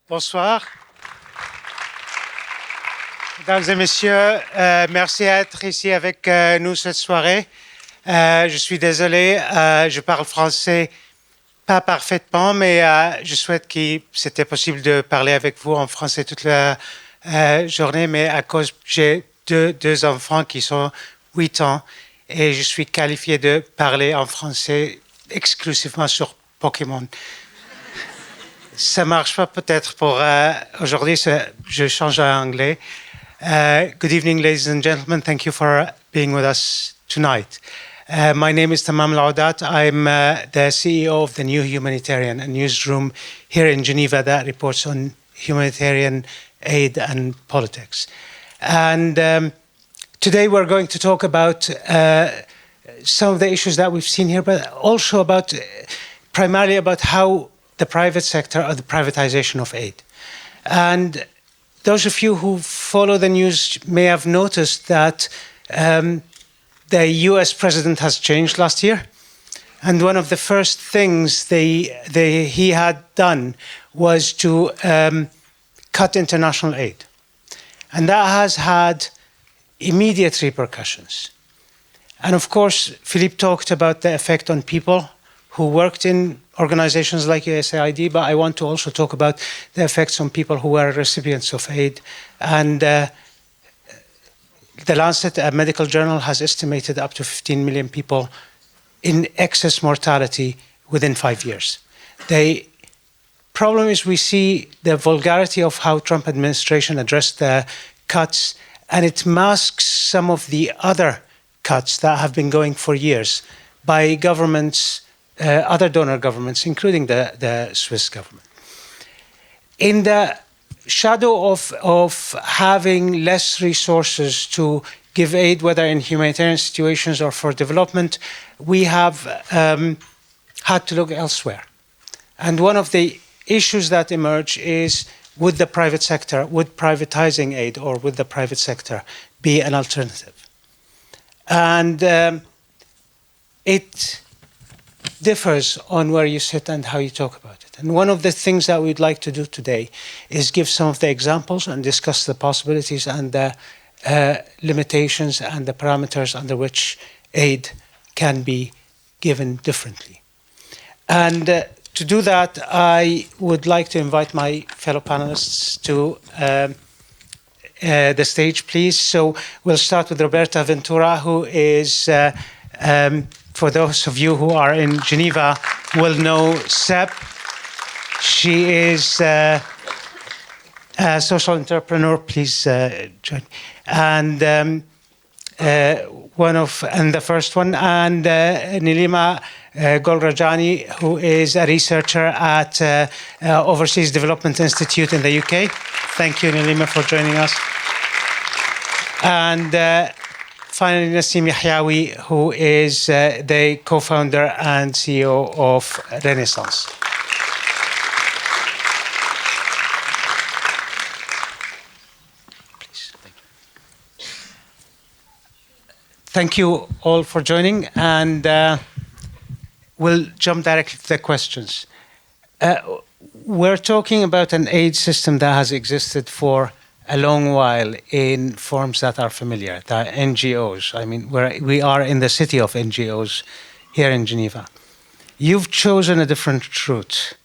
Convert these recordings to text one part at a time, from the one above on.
Bonsoir. Mesdames et messieurs, merci d'être ici avec nous cette soirée. Je suis désolé, je parle français pas parfaitement, mais je souhaite que c'était possible de parler avec vous en français toute la journée, mais à cause j'ai deux enfants qui sont 8 ans et je suis qualifié de parler en français exclusivement sur Pokémon. Ça marche pas peut-être pour aujourd'hui, je change en anglais. Good evening, ladies and gentlemen. Thank you for being with us tonight. My name is Tammam Aloudat. I'm the CEO of the new Humanitarian, a newsroom here in Geneva that reports on humanitarian aid and politics. And today we're going to talk about some of the issues that we've seen here, but also about primarily about how the private sector or the privatization of aid. And those of you who follow the news may have noticed that the US president has changed last year. And one of the first things he had done was to cut international aid. And that has had immediate repercussions. And of course, Philippe talked about the effect on people who worked in organizations like USAID, but I want to also talk about the effects on people who were recipients of aid. And the Lancet, a medical journal, has estimated up to 15 million people in excess mortality within 5 years. The problem is we see the vulgarity of how Trump administration addressed the cuts, and it masks some of the other cuts that have been going for years by governments, other donor governments, including the Swiss government. In the shadow of having less resources to give aid, whether in humanitarian situations or for development, we have had to look elsewhere. And one of the issues that emerge is, would the private sector, would privatizing aid or would the private sector be an alternative? And it differs on where you sit and how you talk about it. And one of the things that we'd like to do today is give some of the examples and discuss the possibilities and the limitations and the parameters under which aid can be given differently. And to do that, I would like to invite my fellow panelists to the stage, please. So we'll start with Roberta Ventura, who is for those of you who are in Geneva, will know SEP. She is a social entrepreneur. Please join. And the first one, and Nilima Gulrajani, who is a researcher at Overseas Development Institute in the UK. Thank you, Nilima, for joining us. And finally, Nasim Yahiaoui, who is the co-founder and CEO of Renaissance. Please, thank you. Thank you all for joining, and we'll jump directly to the questions. We're talking about an aid system that has existed for a long while in forms that are familiar, the NGOs. I mean, we are in the city of NGOs here in Geneva. You've chosen a different route.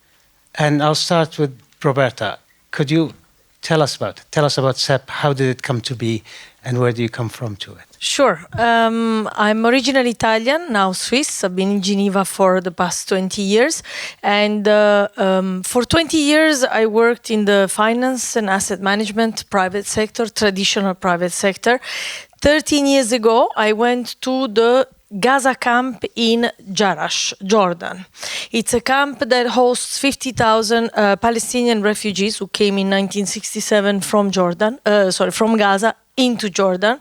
And I'll start with Roberta. Could you tell us about it? Tell us about SEP. How did it come to be? And where do you come from to it? Sure. I'm originally Italian, now Swiss. I've been in Geneva for the past 20 years. And for 20 years, I worked in the finance and asset management private sector, traditional private sector. 13 years ago, I went to the Gaza camp in Jarash, Jordan. It's a camp that hosts 50,000 Palestinian refugees who came in 1967 from from Gaza into Jordan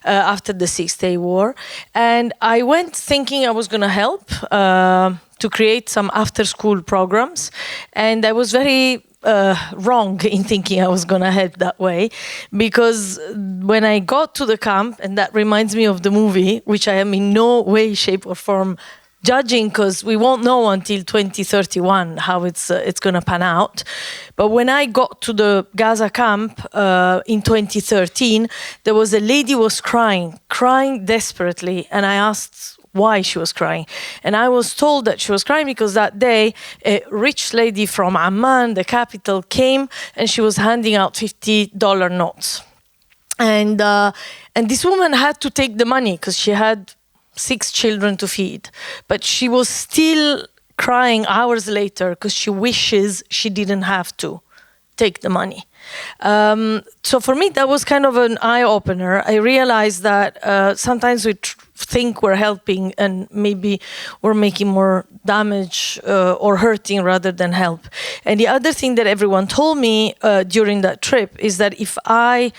after the Six-Day War. And I went thinking I was going to help to create some after-school programs. And I was very wrong in thinking I was going to help that way, because when I got to the camp, and that reminds me of the movie, which I am in no way, shape or form judging because we won't know until 2031 how it's going to pan out. But when I got to the Gaza camp in 2013, there was a lady who was crying desperately, and I asked why she was crying. And I was told that she was crying because that day a rich lady from Amman, the capital, came and she was handing out $50 notes. And this woman had to take the money because she had 6 children to feed. But she was still crying hours later because she wishes she didn't have to take the money. So for me, that was kind of an eye-opener. I realized that sometimes we think we're helping and maybe we're making more damage or hurting rather than help. And the other thing that everyone told me during that trip is that if I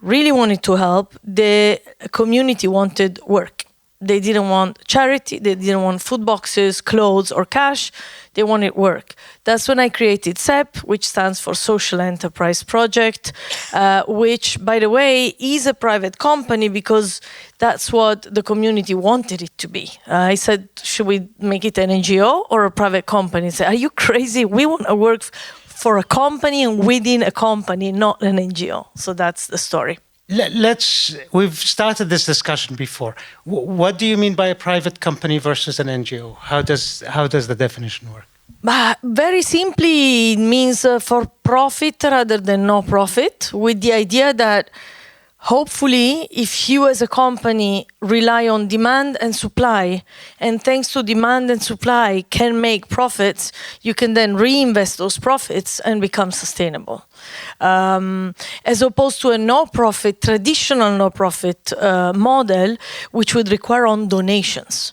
really wanted to help, the community wanted work. They didn't want charity, they didn't want food boxes, clothes, or cash. They wanted work. That's when I created SEP, which stands for Social Enterprise Project, which, by the way, is a private company because that's what the community wanted it to be. I said, should we make it an NGO or a private company? They said, are you crazy? We want to work for a company and within a company, not an NGO. So that's the story. We've started this discussion before. What do you mean by a private company versus an NGO? How does the definition work? Very simply, it means for profit rather than no profit, with the idea that hopefully, if you as a company rely on demand and supply, and thanks to demand and supply can make profits, you can then reinvest those profits and become sustainable. As opposed to a no-profit, traditional no-profit model, which would require on donations.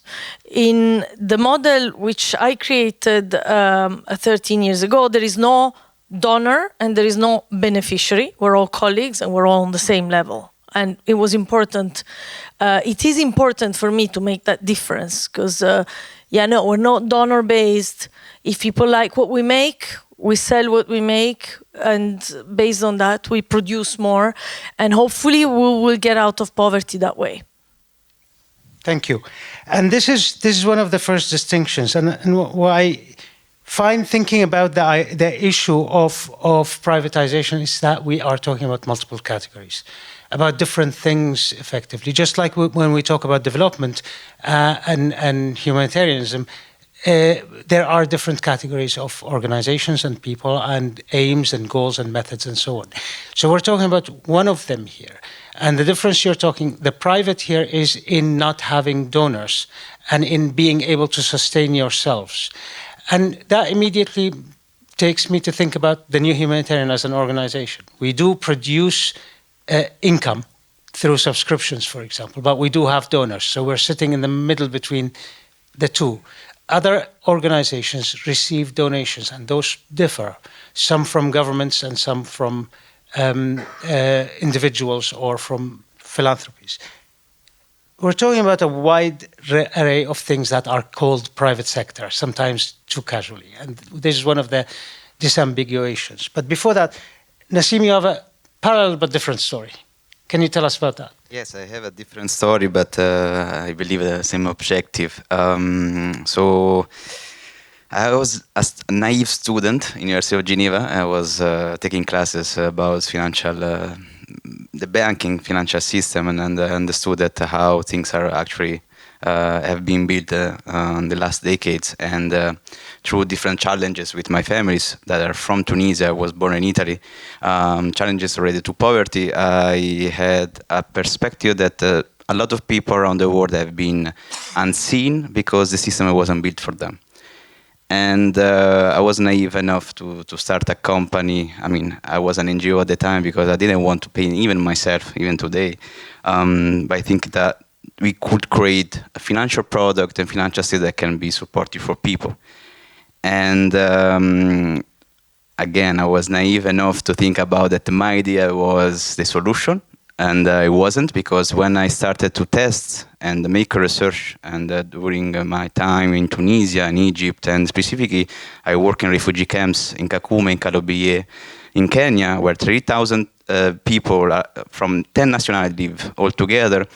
In the model which I created 13 years ago, there is no donor and there is no beneficiary. We're all colleagues and we're all on the same level. And it was important. It is important for me to make that difference because, we're not donor-based. If people like what we make, we sell what we make, and based on that, we produce more. And hopefully, we will get out of poverty that way. Thank you. And this is one of the first distinctions. And what I find thinking about the issue of privatization is that we are talking about multiple categories, about different things effectively. Just like when we talk about development and humanitarianism, there are different categories of organizations and people and aims and goals and methods and so on. So we're talking about one of them here. And the difference the private here is in not having donors and in being able to sustain yourselves. And that immediately takes me to think about the New Humanitarian as an organization. We do produce income through subscriptions, for example, but we do have donors. So we're sitting in the middle between the two. Other organizations receive donations, and those differ, some from governments and some from individuals or from philanthropies. We're talking about a wide array of things that are called private sector, sometimes too casually. And this is one of the disambiguations. But before that, Nasim, you have a parallel but different story. Can you tell us about that? Yes, I have a different story, but I believe the same objective. So I was a naive student in University of Geneva. I was taking classes about the banking financial system, and understood that how things are actually have been built in the last decades. And through different challenges with my families that are from Tunisia, I was born in Italy, challenges related to poverty, I had a perspective that a lot of people around the world have been unseen because the system wasn't built for them. And I was naive enough to start a company. I mean, I was an NGO at the time because I didn't want to pay even myself, even today. But I think that we could create a financial product and financial system that can be supportive for people. And again, I was naive enough to think about that my idea was the solution. And it wasn't, because when I started to test and make research, and during my time in Tunisia and Egypt, and specifically I work in refugee camps in Kakuma, in Kalobeye, in Kenya, where 3,000 people from 10 nationalities live all together,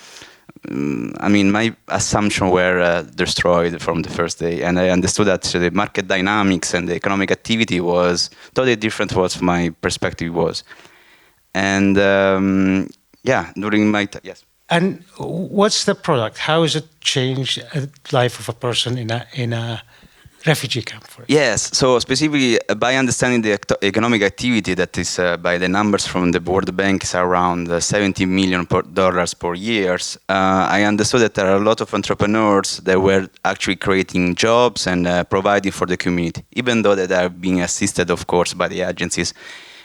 I mean, my assumptions were destroyed from the first day, and I understood that the market dynamics and the economic activity was totally different from what my perspective was. And yeah, during my yes. And what's the product? How has it changed the life of a person in a refugee camp, for example? Yes, so specifically by understanding the economic activity that is by the numbers from the World Bank is around $70 million per year, I understood that there are a lot of entrepreneurs that were actually creating jobs and providing for the community, even though that they are being assisted, of course, by the agencies.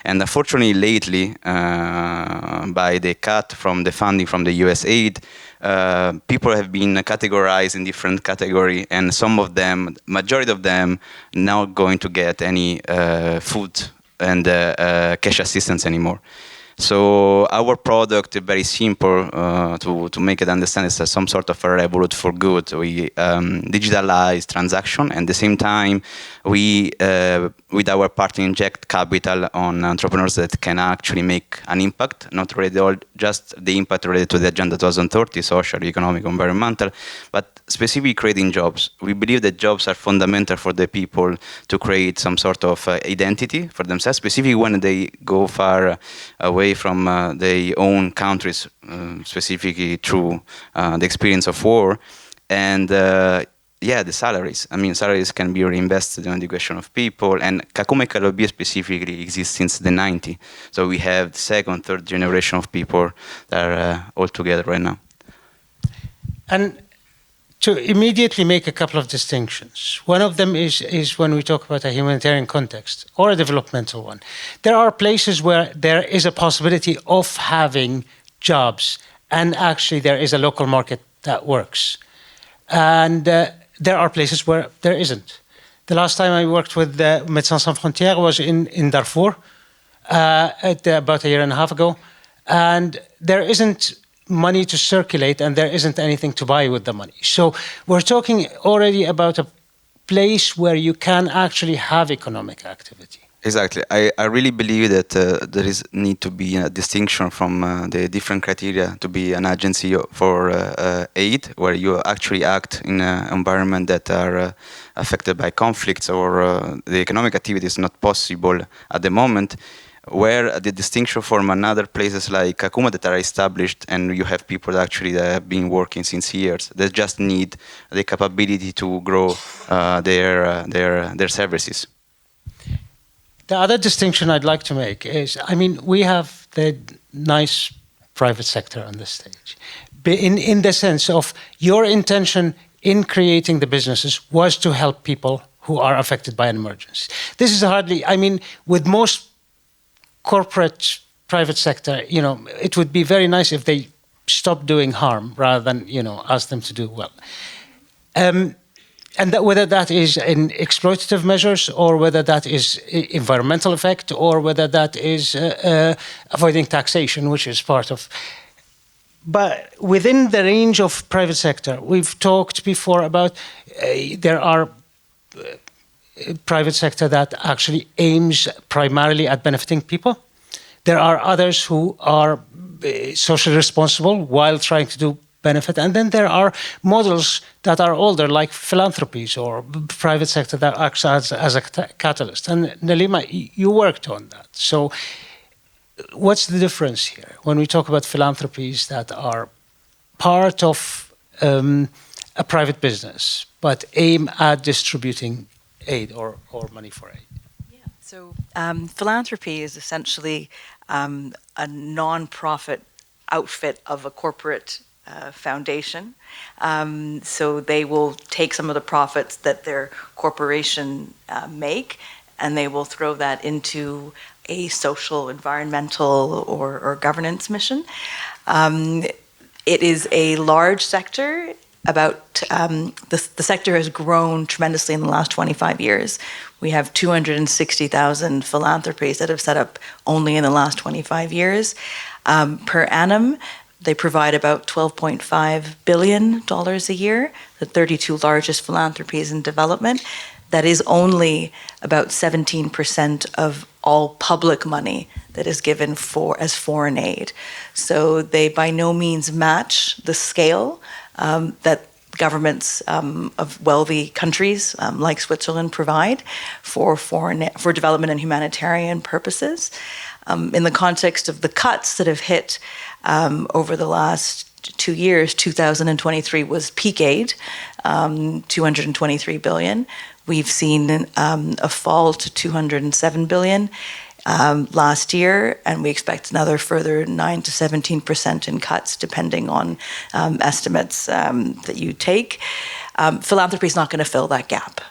And unfortunately, lately, by the cut from the funding from the US aid, people have been categorized in different categories, and some of them, majority of them, not going to get any food and cash assistance anymore. So our product is very simple to make it understand. It's some sort of a Revolut for good. We digitalize transaction, and at the same time, we with our partner inject capital on entrepreneurs that can actually make an impact, not related just the impact related to the Agenda 2030, social, economic, environmental, but specifically creating jobs. We believe that jobs are fundamental for the people to create some sort of identity for themselves, specifically when they go far away from their own countries, specifically through the experience of war. And yeah, the salaries. I mean, salaries can be reinvested in education of people. And Kakuma Kalobia specifically exists since the 90s. So we have the second, third generation of people that are all together right now. And to immediately make a couple of distinctions. One of them is when we talk about a humanitarian context or a developmental one. There are places where there is a possibility of having jobs, and actually there is a local market that works. And there are places where there isn't. The last time I worked with Médecins Sans Frontières was in Darfur about a year and a half ago. And there isn't money to circulate, and there isn't anything to buy with the money. So we're talking already about a place where you can actually have economic activity. Exactly. I really believe that there is need to be a distinction from the different criteria to be an agency for aid, where you actually act in an environment that are affected by conflicts or the economic activity is not possible at the moment, where the distinction from another places like Kakuma that are established, and you have people that actually that have been working since years, they just need the capability to grow their services. The other distinction I'd like to make is, I mean, we have the nice private sector on this stage. In the sense of your intention in creating the businesses was to help people who are affected by an emergency. This is hardly, I mean, with most corporate private sector, you know, it would be very nice if they stopped doing harm rather than, you know, ask them to do well. And that, whether that is in exploitative measures or whether that is environmental effect or whether that is avoiding taxation, which is part of. But within the range of private sector, we've talked before about there are private sector that actually aims primarily at benefiting people. There are others who are socially responsible while trying to do benefit. And then there are models that are older, like philanthropies or private sector that acts as a catalyst. And Nilima, you worked on that. So what's the difference here when we talk about philanthropies that are part of a private business, but aim at distributing aid or money for aid? Yeah. So philanthropy is essentially a non-profit outfit of a corporate foundation. So they will take some of the profits that their corporation make, and they will throw that into a social, environmental, or governance mission. It is a large sector. About the sector has grown tremendously in the last 25 years. We have 260,000 philanthropies that have set up only in the last 25 years. Per annum, They provide about $12.5 billion a year, the 32 largest philanthropies in development. That is only about 17% of all public money that is given as foreign aid. So they by no means match the scale that governments of wealthy countries like Switzerland provide for development and humanitarian purposes. In the context of the cuts that have hit over the last 2 years, 2023 was peak aid, 223 billion. We've seen a fall to 207 billion last year, and we expect another further 9 to 17% in cuts, depending on estimates that you take. Philanthropy is not going to fill that gap.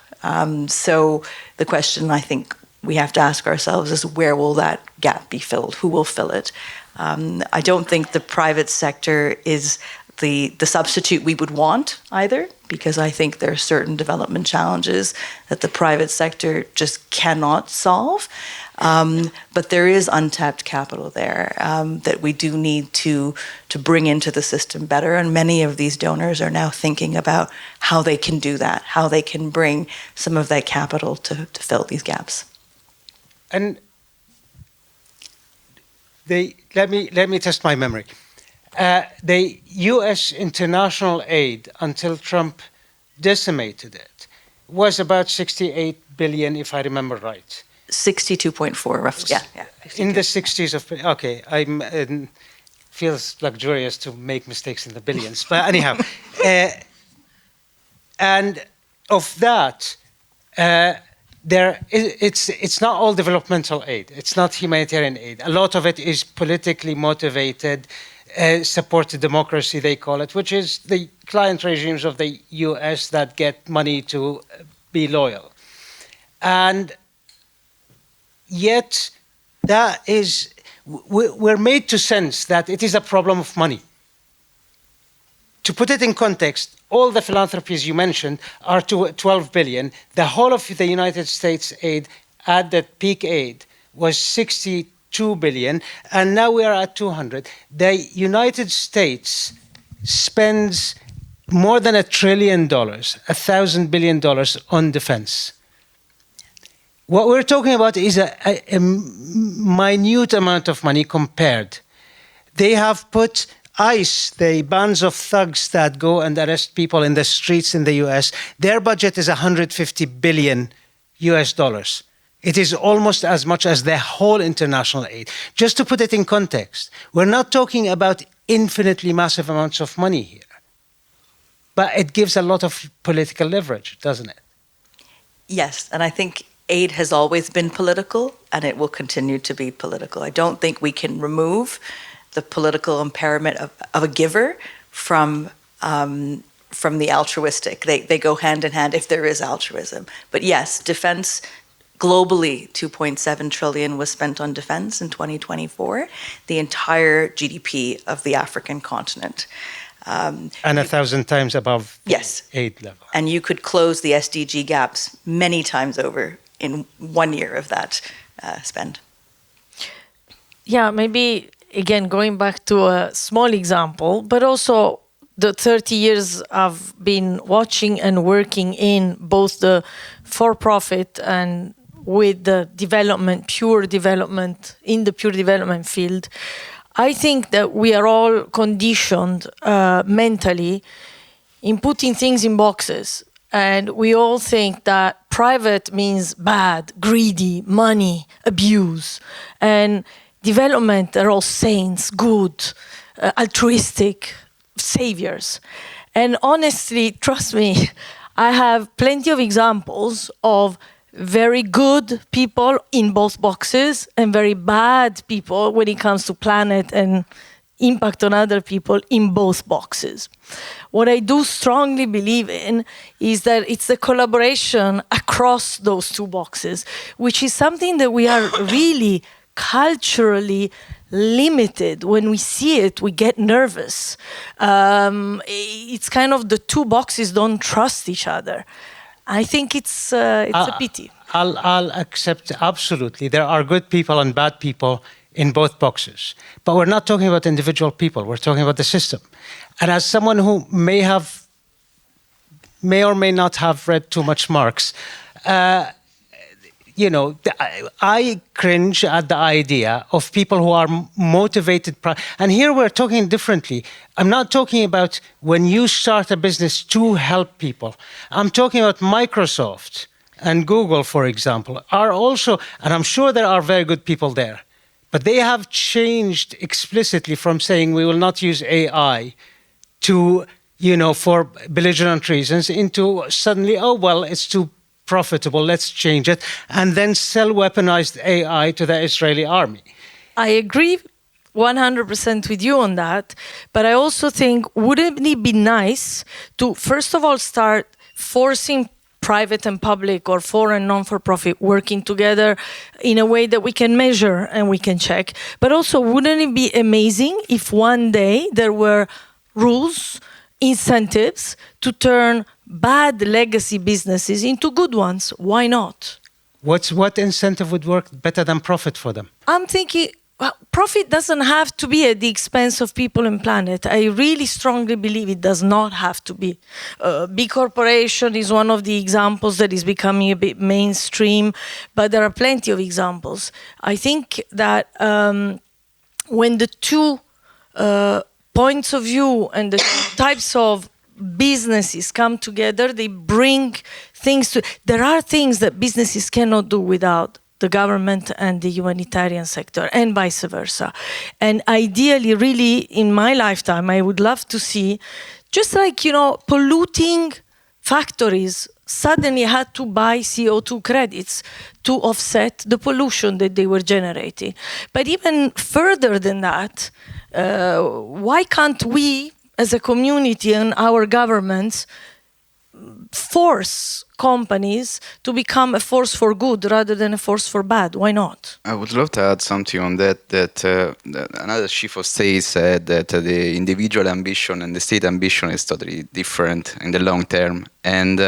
So the question I think we have to ask ourselves is, where will that gap be filled? Who will fill it? I don't think the private sector is the substitute we would want either, because I think there are certain development challenges that the private sector just cannot solve. But there is untapped capital there that we do need to bring into the system better. And many of these donors are now thinking about how they can do that, how they can bring some of that capital to fill these gaps. And let me test my memory. The U.S. international aid, until Trump decimated it, was about 68 billion, if I remember right. 62.4, roughly. Yeah. In the 60s of, okay, feels luxurious to make mistakes in the billions, but anyhow, and of that, it's not all developmental aid. It's not humanitarian aid. A lot of it is politically motivated, supported democracy, they call it, which is the client regimes of the U.S. that get money to be loyal. And yet, we're made to sense that it is a problem of money. To put it in context, all the philanthropies you mentioned are to 12 billion. The whole of the United States aid at the peak aid was 62 billion, and now we are at 200. The United States spends more than $1 trillion, $1,000 billion on defense. What we're talking about is a minute amount of money compared. They have put ICE, the bands of thugs that go and arrest people in the streets in the US, their budget is $150 billion US dollars. It is almost as much as the whole international aid. Just to put it in context, we're not talking about infinitely massive amounts of money here. But it gives a lot of political leverage, doesn't it? Yes, and I think aid has always been political, and it will continue to be political. I don't think we can remove the political empowerment of a giver from the altruistic. They go hand in hand if there is altruism. But yes, defense, globally, 2.7 trillion was spent on defense in 2024, the entire GDP of the African continent. And 1,000 times above aid level. And you could close the SDG gaps many times over in 1 year of that spend. Yeah, maybe, again, going back to a small example, but also the 30 years I've been watching and working in both the for-profit and with the development, in the pure development field, I think that we are all conditioned mentally in putting things in boxes. And we all think that private means bad, greedy, money, abuse. And development are all saints, good, altruistic, saviors. And honestly, trust me, I have plenty of examples of very good people in both boxes and very bad people when it comes to planet and impact on other people in both boxes. What I do strongly believe in is that it's the collaboration across those two boxes, which is something that we are really culturally limited. When we see it, we get nervous. It's kind of the two boxes don't trust each other. I think it's a pity. I'll accept absolutely. There are good people and bad people in both boxes. But we're not talking about individual people. We're talking about the system. And as someone who may or may not have read too much Marx, I cringe at the idea of people who are motivated. And here we're talking differently. I'm not talking about when you start a business to help people. I'm talking about Microsoft and Google, for example, are also, and I'm sure there are very good people there, but they have changed explicitly from saying we will not use AI to, for belligerent reasons, into suddenly, oh, well, it's too profitable, let's change it, and then sell weaponized AI to the Israeli army. I agree 100% with you on that, but I also think, wouldn't it be nice to, first of all, start forcing private and public or for and non-for-profit working together in a way that we can measure and we can check, but also wouldn't it be amazing if one day there were rules, incentives to turn bad legacy businesses into good ones? Why not? What incentive would work better than profit for them? I'm thinking, profit doesn't have to be at the expense of people and planet. I really strongly believe it does not have to be. Big corporation is one of the examples that is becoming a bit mainstream, but there are plenty of examples. I think that when the two points of view and the types of businesses come together, they bring things to. There are things that businesses cannot do without the government and the humanitarian sector, and vice versa. And ideally, really, in my lifetime, I would love to see, just like, polluting factories suddenly had to buy CO2 credits to offset the pollution that they were generating. But even further than that, why can't we, as a community and our governments, force companies to become a force for good rather than a force for bad? Why not? I would love to add something on that. That another chief of state said that the individual ambition and the state ambition is totally different in the long term. And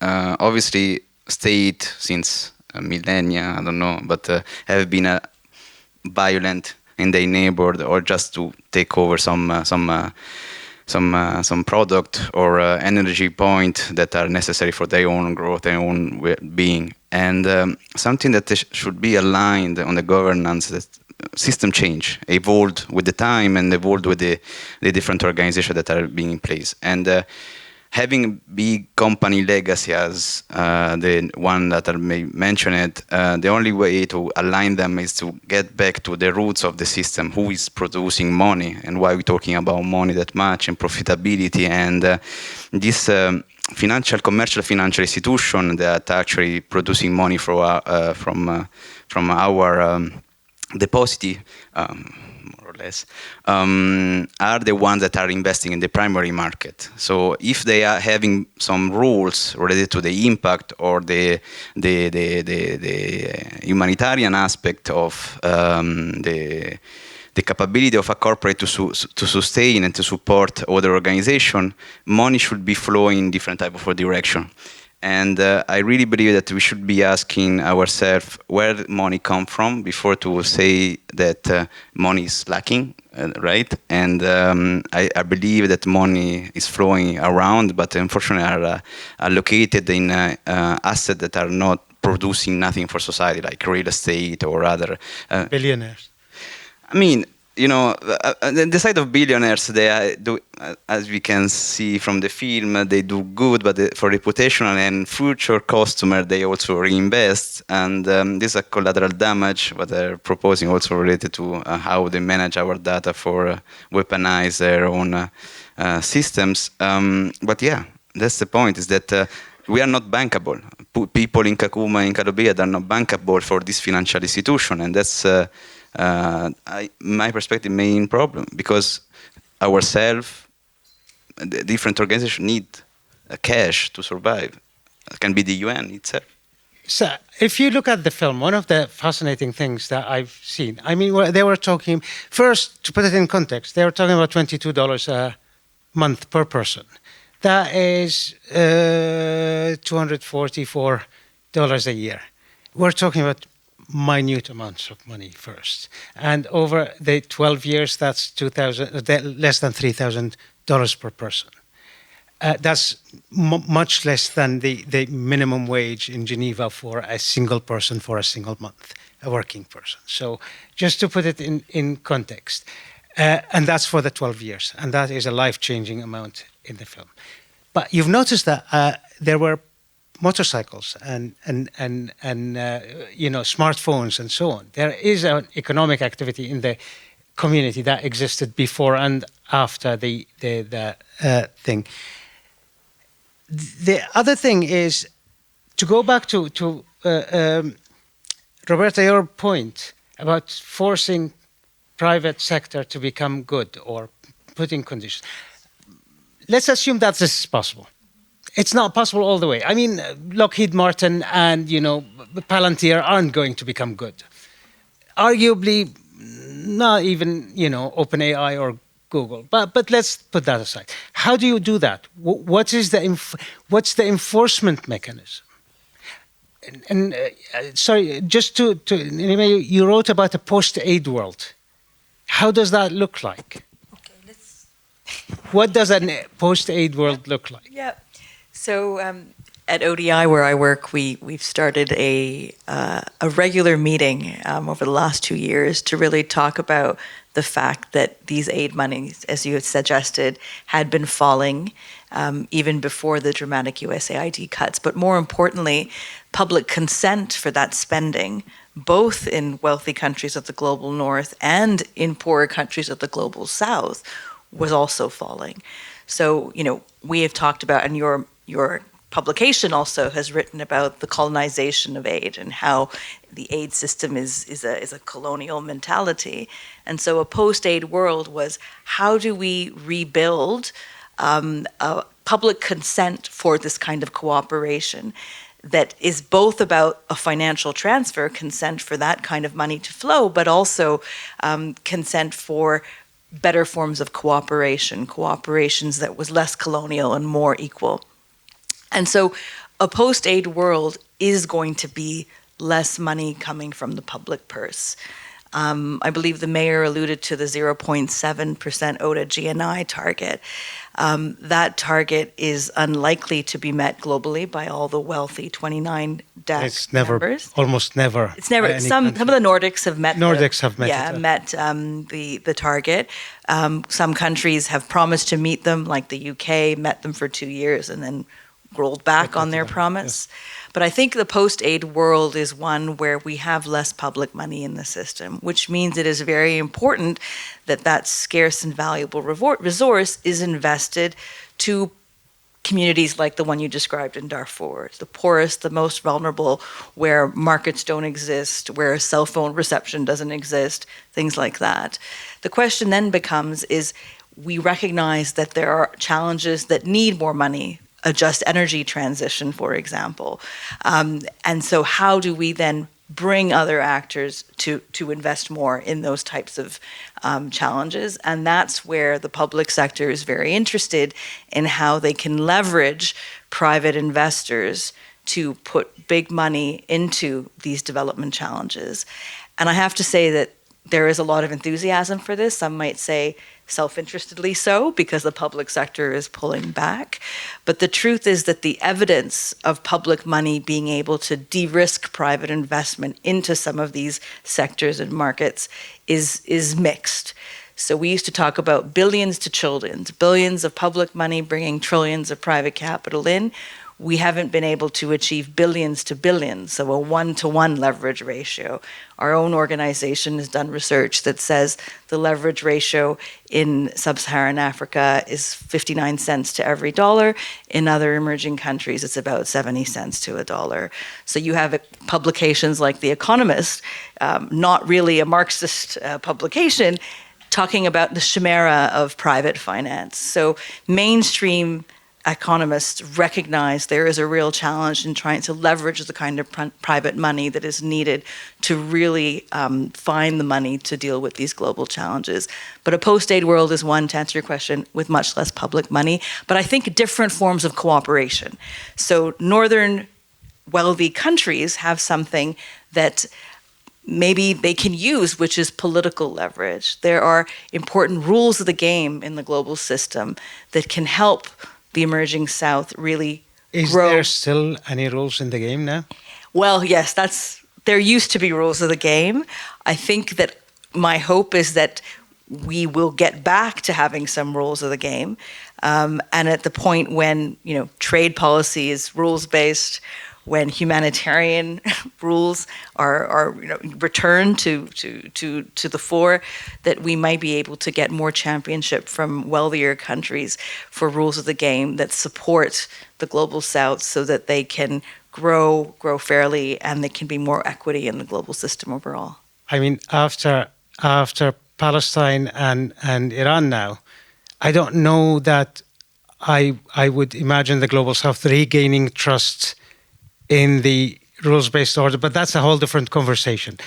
obviously, state since millennia, I don't know, but have been violent in their neighborhood or just to take over some product or energy point that are necessary for their own growth, their own well-being. And something that should be aligned on the governance, that system change, evolved with the time and evolved with the different organizations that are being in place. And having big company legacy as the one that I may mention it, the only way to align them is to get back to the roots of the system, who is producing money and why we're talking about money that much and profitability. And this commercial financial institution that actually producing money from our depositee, more or less, are the ones that are investing in the primary market. So if they are having some rules related to the impact or the humanitarian aspect of the capability of a corporate to sustain and to support other organization, money should be flowing in different type of direction. And I really believe that we should be asking ourselves where money come from before to say that money is lacking, right? And I believe that money is flowing around, but unfortunately are located in assets that are not producing nothing for society, like real estate or other. Billionaires. I mean, the side of billionaires, they do, as we can see from the film, they do good, but for reputational and future customer, they also reinvest. And this is a collateral damage, what they're proposing also related to how they manage our data for weaponize their own systems. But yeah, that's the point, is that we are not bankable. People in Kakuma, in Kalobeyad are not bankable for this financial institution, and that's my perspective, main problem, because ourselves, the different organizations need cash to survive. It can be the UN itself. So, if you look at the film, one of the fascinating things that I've seen, I mean, they were talking, first, to put it in context, they were talking about $22 a month per person. That is $244 a year. We're talking about minute amounts of money first. And over the 12 years, that's less than $3,000 per person. That's much less than the minimum wage in Geneva for a single person for a single month, a working person. So just to put it in context. And that's for the 12 years. And that is a life-changing amount in the film. But you've noticed that there were motorcycles and smartphones and so on. There is an economic activity in the community that existed before and after the thing. The other thing is to go back to Roberta, your point about forcing private sector to become good or putting conditions. Let's assume that this is possible. It's not possible all the way. I mean, Lockheed Martin and Palantir aren't going to become good. Arguably, not even OpenAI or Google. But let's put that aside. How do you do that? What's the enforcement mechanism? And sorry, just to you wrote about a post-aid world. How does that look like? Okay, let's. What does a post-aid world look like? Yeah. So at ODI, where I work, we've started a regular meeting over the last 2 years to really talk about the fact that these aid monies, as you had suggested, had been falling even before the dramatic USAID cuts. But more importantly, public consent for that spending, both in wealthy countries of the global north and in poorer countries of the global south, was also falling. So, we have talked about, and your publication also has written about the colonization of aid and how the aid system is a colonial mentality. And so a post-aid world was, how do we rebuild a public consent for this kind of cooperation that is both about a financial transfer, consent for that kind of money to flow, but also consent for better forms of cooperations that was less colonial and more equal. And so a post-aid world is going to be less money coming from the public purse. I believe the mayor alluded to the 0.7% ODA GNI target. That target is unlikely to be met globally by all the wealthy 29 DAC members. Almost never. It's never. Some of the Nordics have met. Met the target. Some countries have promised to meet them, like the UK, met them for 2 years and then rolled back on their promise. Yes. But I think the post-aid world is one where we have less public money in the system, which means it is very important that that scarce and valuable resource is invested to communities like the one you described in Darfur, the poorest, the most vulnerable, where markets don't exist, where cell phone reception doesn't exist, things like that. The question then becomes is we recognize that there are challenges that need more money, a just energy transition, for example. And so how do we then bring other actors to invest more in those types of challenges? And that's where the public sector is very interested in how they can leverage private investors to put big money into these development challenges. And I have to say that there is a lot of enthusiasm for this. Some might say self-interestedly so, because the public sector is pulling back. But the truth is that the evidence of public money being able to de-risk private investment into some of these sectors and markets is mixed. So we used to talk about billions to trillions, billions of public money bringing trillions of private capital in. We haven't been able to achieve billions to billions, so a 1-to-1 leverage ratio. Our own organization has done research that says the leverage ratio in sub-Saharan Africa is 59 cents to every dollar. In other emerging countries, it's about 70 cents to a dollar. So you have publications like The Economist, not really a Marxist publication, talking about the chimera of private finance. So mainstream economists recognize there is a real challenge in trying to leverage the kind of private money that is needed to really find the money to deal with these global challenges. But a post-aid world is one, to answer your question, with much less public money, but I think different forms of cooperation. So northern wealthy countries have something that maybe they can use, which is political leverage. There are important rules of the game in the global system that can help the emerging South really grow. Is there still any rules in the game now? Well, yes, there used to be rules of the game. I think that my hope is that we will get back to having some rules of the game. And at the point when, trade policy is rules-based, when humanitarian rules are returned to the fore, that we might be able to get more championship from wealthier countries for rules of the game that support the global South so that they can grow fairly and there can be more equity in the global system overall. I mean, after Palestine and Iran now, I don't know that I would imagine the global South regaining trust in the rules-based order, but that's a whole different conversation.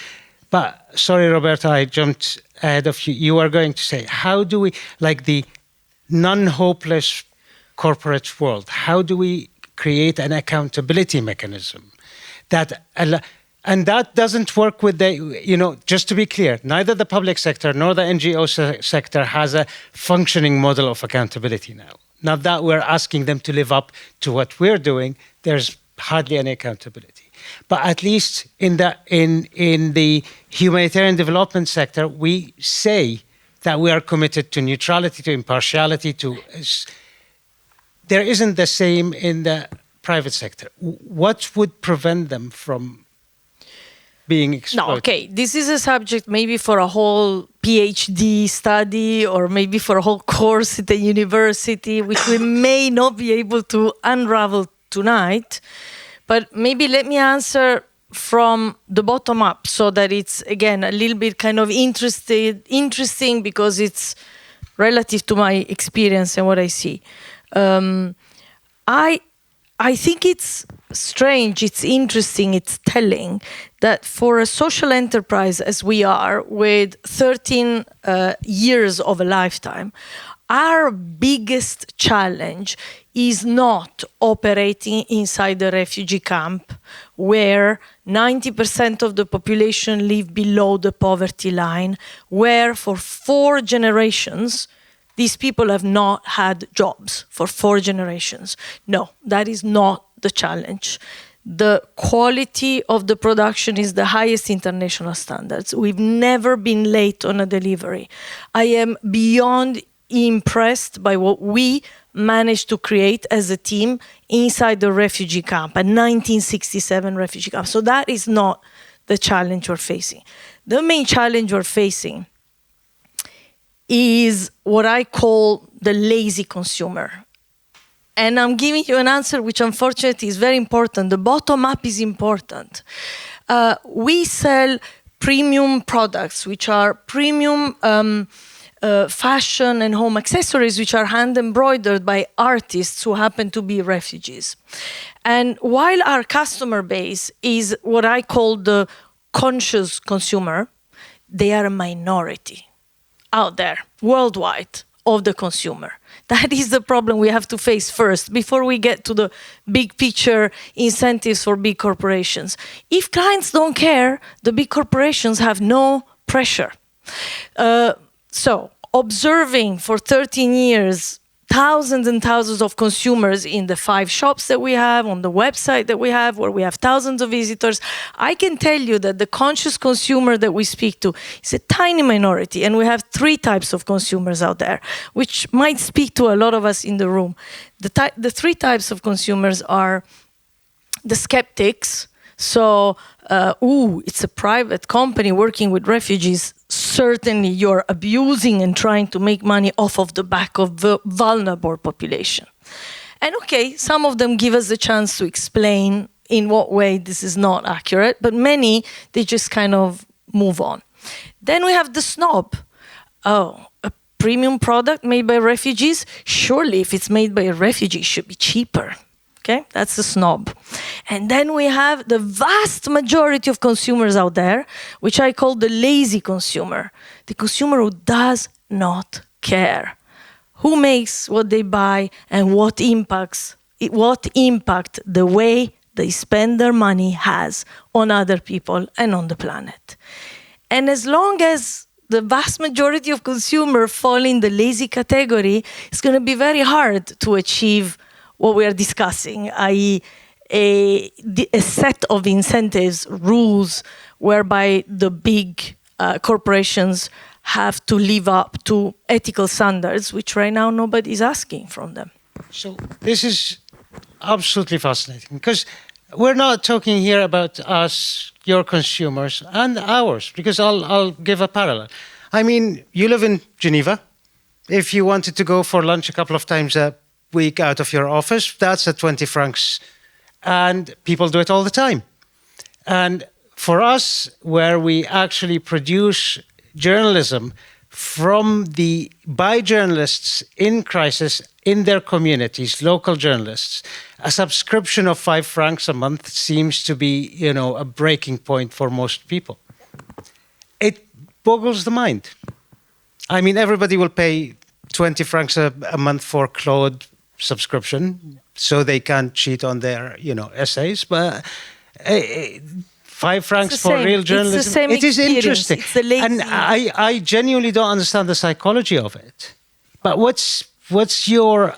But sorry, Roberta, I jumped ahead of you. You are going to say, how do we, like the non-hopeless corporate world, how do we create an accountability mechanism that, and that doesn't work with the, just to be clear, neither the public sector nor the NGO sector has a functioning model of accountability now. Not that we're asking them to live up to what we're doing, there's hardly any accountability. But at least in the humanitarian development sector, we say that we are committed to neutrality, to impartiality, there isn't the same in the private sector. What would prevent them from being exploited? No, okay, this is a subject maybe for a whole PhD study or maybe for a whole course at the university, which we may not be able to unravel tonight. But maybe let me answer from the bottom up so that it's, again, a little bit kind of interesting because it's relative to my experience and what I see. I think it's strange, it's interesting, it's telling that for a social enterprise as we are with 13 years of a lifetime, our biggest challenge is not operating inside the refugee camp where 90% of the population live below the poverty line, where for 4 generations, these people have not had jobs for 4 generations. No, that is not the challenge. The quality of the production is the highest international standards. We've never been late on a delivery. I am beyond impressed by what we managed to create as a team inside the refugee camp, a 1967 refugee camp. So that is not the challenge we're facing. The main challenge we're facing is what I call the lazy consumer. And I'm giving you an answer which unfortunately is very important. The bottom up is important. We sell premium products, which are premium fashion and home accessories, which are hand embroidered by artists who happen to be refugees. And while our customer base is what I call the conscious consumer, they are a minority out there, worldwide, of the consumer. That is the problem we have to face first before we get to the big picture incentives for big corporations. If clients don't care, the big corporations have no pressure. So observing for 13 years, thousands and thousands of consumers in the 5 shops that we have, on the website that we have, where we have thousands of visitors, I can tell you that the conscious consumer that we speak to is a tiny minority, and we have 3 types of consumers out there, which might speak to a lot of us in the room. The 3 types of consumers are the skeptics. So, it's a private company working with refugees. Certainly you're abusing and trying to make money off of the back of the vulnerable population. And okay, some of them give us a chance to explain in what way this is not accurate, but many, they just kind of move on. Then we have the snob. Oh, a premium product made by refugees? Surely if it's made by a refugee, it should be cheaper. Okay, that's the snob. And then we have the vast majority of consumers out there, which I call the lazy consumer. The consumer who does not care. Who makes what they buy and what impact the way they spend their money has on other people and on the planet. And as long as the vast majority of consumers fall in the lazy category, it's going to be very hard to achieve what we are discussing, i.e., a set of incentives, rules, whereby the big corporations have to live up to ethical standards, which right now nobody is asking from them. So this is absolutely fascinating, because we're not talking here about us, your consumers, and ours, because I'll give a parallel. I mean, you live in Geneva. If you wanted to go for lunch a couple of times a week out of your office, that's at 20 francs. And people do it all the time. And for us, where we actually produce journalism by journalists in crisis in their communities, local journalists, a subscription of 5 francs a month seems to be, a breaking point for most people. It boggles the mind. I mean, everybody will pay 20 francs a month for Claude subscription, so they can't cheat on their, essays, but 5 francs for real journalism. It is interesting. And I genuinely don't understand the psychology of it. But what's your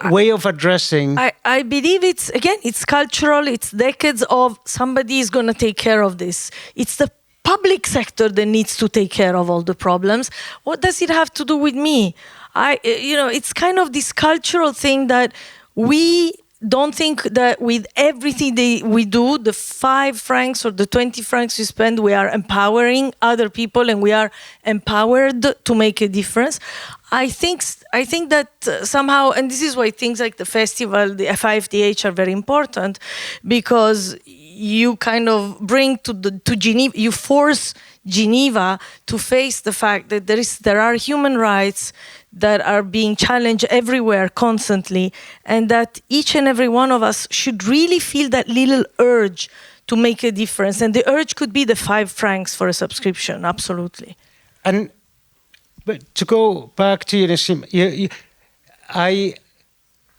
way of addressing? I believe it's cultural, it's decades of somebody is going to take care of this. It's the public sector that needs to take care of all the problems. What does it have to do with me? It's kind of this cultural thing that we don't think that with everything we do, the 5 francs or the 20 francs we spend, we are empowering other people and we are empowered to make a difference. I think that somehow, and this is why things like the festival, the FIFDH are very important, because you kind of bring to Geneva, you force Geneva to face the fact that there are human rights that are being challenged everywhere constantly, and that each and every one of us should really feel that little urge to make a difference. And the urge could be the 5 francs for a subscription, absolutely. But to go back to you, Nasim, I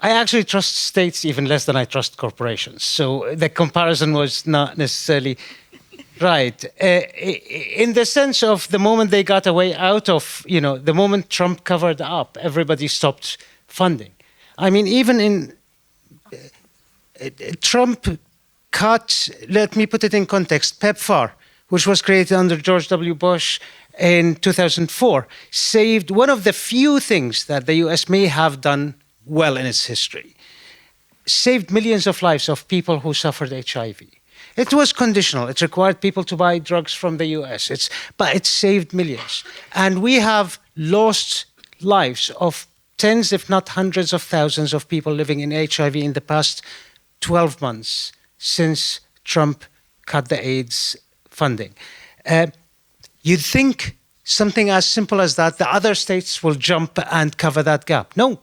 actually trust states even less than I trust corporations. So the comparison was not necessarily right. In the sense of the moment they got a way out of, the moment Trump covered up, everybody stopped funding. I mean, even in Trump cut, let me put it in context, PEPFAR, which was created under George W. Bush in 2004, saved one of the few things that the US may have done well in its history, saved millions of lives of people who suffered HIV. It was conditional. It required people to buy drugs from the US, but it saved millions. And we have lost lives of tens, if not hundreds of thousands of people living in HIV in the past 12 months since Trump cut the AIDS funding. You'd think something as simple as that, the other states will jump and cover that gap. No,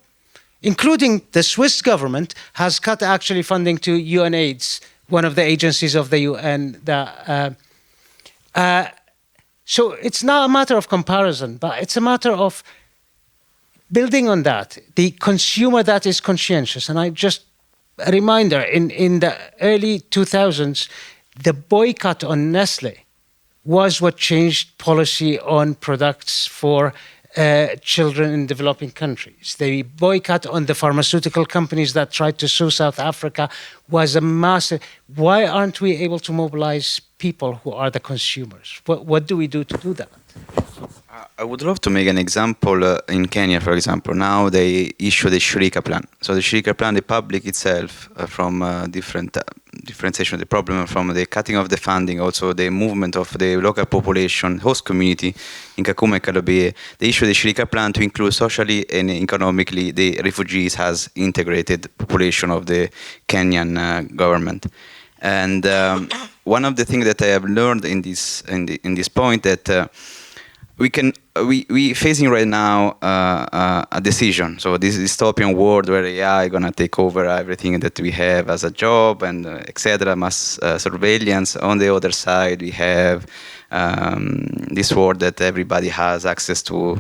including the Swiss government has cut actually funding to UNAIDS, one of the agencies of the UN. So it's not a matter of comparison, but it's a matter of building on that, the consumer that is conscientious. And a reminder, in the early 2000s, the boycott on Nestle was what changed policy on products for children in developing countries. The boycott on the pharmaceutical companies that tried to sue South Africa was a massive. Why aren't we able to mobilize people who are the consumers? What do we do to do that? I would love to make an example in Kenya, for example. Now they issue the Shirika Plan. So the Shirika Plan, the public itself, from differentiation of the problem, from the cutting of the funding, also the movement of the local population, host community in Kakuma and Kalobeye, they issue the Shirika Plan to include socially and economically the refugees as integrated population of the Kenyan government. And one of the things that I have learned in this point that we facing right now a decision. So this dystopian world where AI gonna take over everything that we have as a job and etc. Mass surveillance. On the other side, we have this world that everybody has access to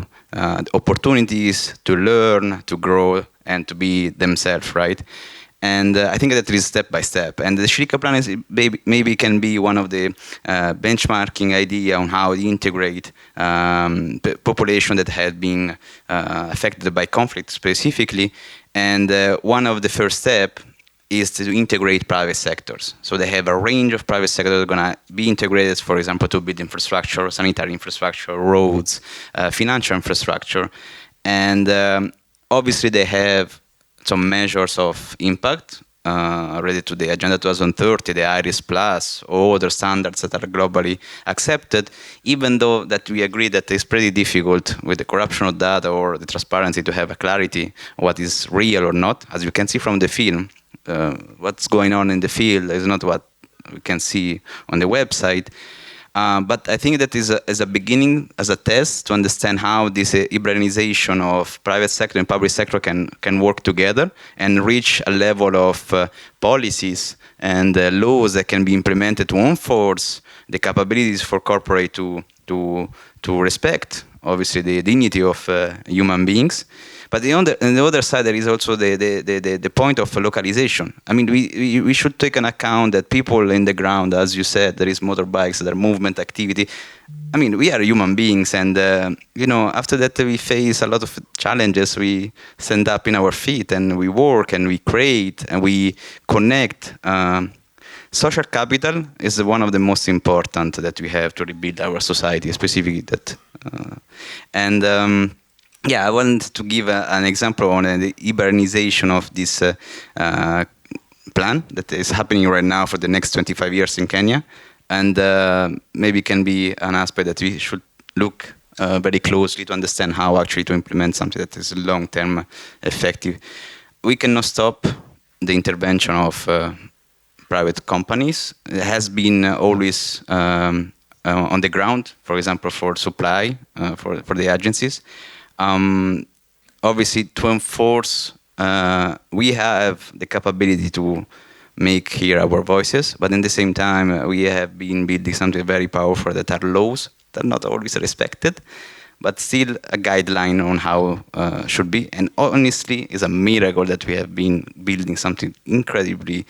opportunities to learn, to grow, and to be themselves, right? And I think that it is step by step. And the Shrika plan is maybe can be one of the benchmarking idea on how to integrate population that had been affected by conflict specifically. And one of the first step is to integrate private sectors. So they have a range of private sectors that are going to be integrated, for example, to build infrastructure, sanitary infrastructure, roads, financial infrastructure. And obviously they have some measures of impact related to the Agenda 2030, the IRIS Plus, or other standards that are globally accepted, even though that we agree that it's pretty difficult with the corruption of data or the transparency to have a clarity on what is real or not. As you can see from the film, what's going on in the field is not what we can see on the website. But I think that is a beginning, as a test, to understand how this Ibraniization of private sector and public sector can work together and reach a level of policies and laws that can be implemented to enforce the capabilities for corporate to respect, obviously, the dignity of human beings. But on the other side, there is also the point of localization. I mean, we should take an account that people in the ground, as you said, there is motorbikes, there are movement activity. I mean, we are human beings, and after that we face a lot of challenges. We stand up in our feet, and we work, and we create, and we connect. Social capital is one of the most important that we have to rebuild our society, specifically that, I want to give an example on the Ibraniization of this plan that is happening right now for the next 25 years in Kenya, and maybe can be an aspect that we should look very closely to understand how actually to implement something that is long-term effective. We cannot stop the intervention of private companies. It has been always on the ground, for example, for supply, for the agencies. Obviously, to enforce, we have the capability to make hear our voices, but in the same time, we have been building something very powerful that are laws that are not always respected, but still a guideline on how should be. And honestly, it's a miracle that we have been building something incredibly,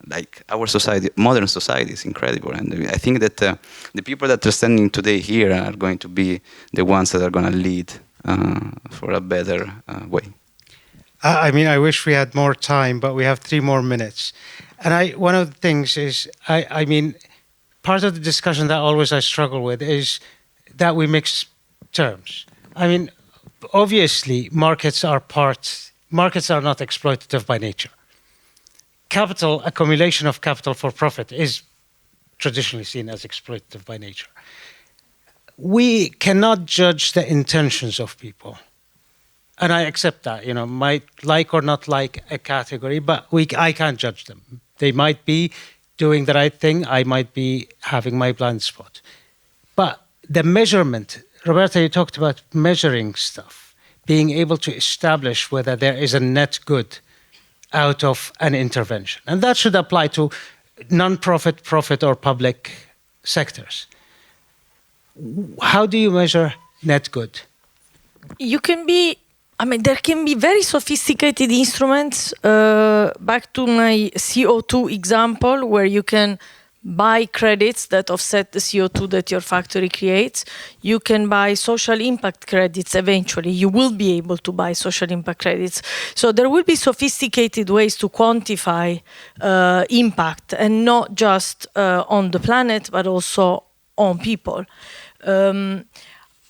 like our society, modern society is incredible. And I think that the people that are standing today here are going to be the ones that are going to lead for a better way. I mean, I wish we had more time, but we have 3 more minutes. And one of the things is, I mean, part of the discussion that always I struggle with is that we mix terms. I mean, obviously, markets are not exploitative by nature. Capital, accumulation of capital for profit is traditionally seen as exploitative by nature. We cannot judge the intentions of people. And I accept that, might like or not like a category, but I can't judge them. They might be doing the right thing. I might be having my blind spot. But the measurement, Roberta, you talked about measuring stuff, being able to establish whether there is a net good out of an intervention. And that should apply to non-profit, profit, or public sectors. How do you measure net good? There can be very sophisticated instruments. Back to my CO2 example, where you can buy credits that offset the CO2 that your factory creates. You can buy social impact credits eventually. You will be able to buy social impact credits. So there will be sophisticated ways to quantify impact, and not just on the planet, but also on people.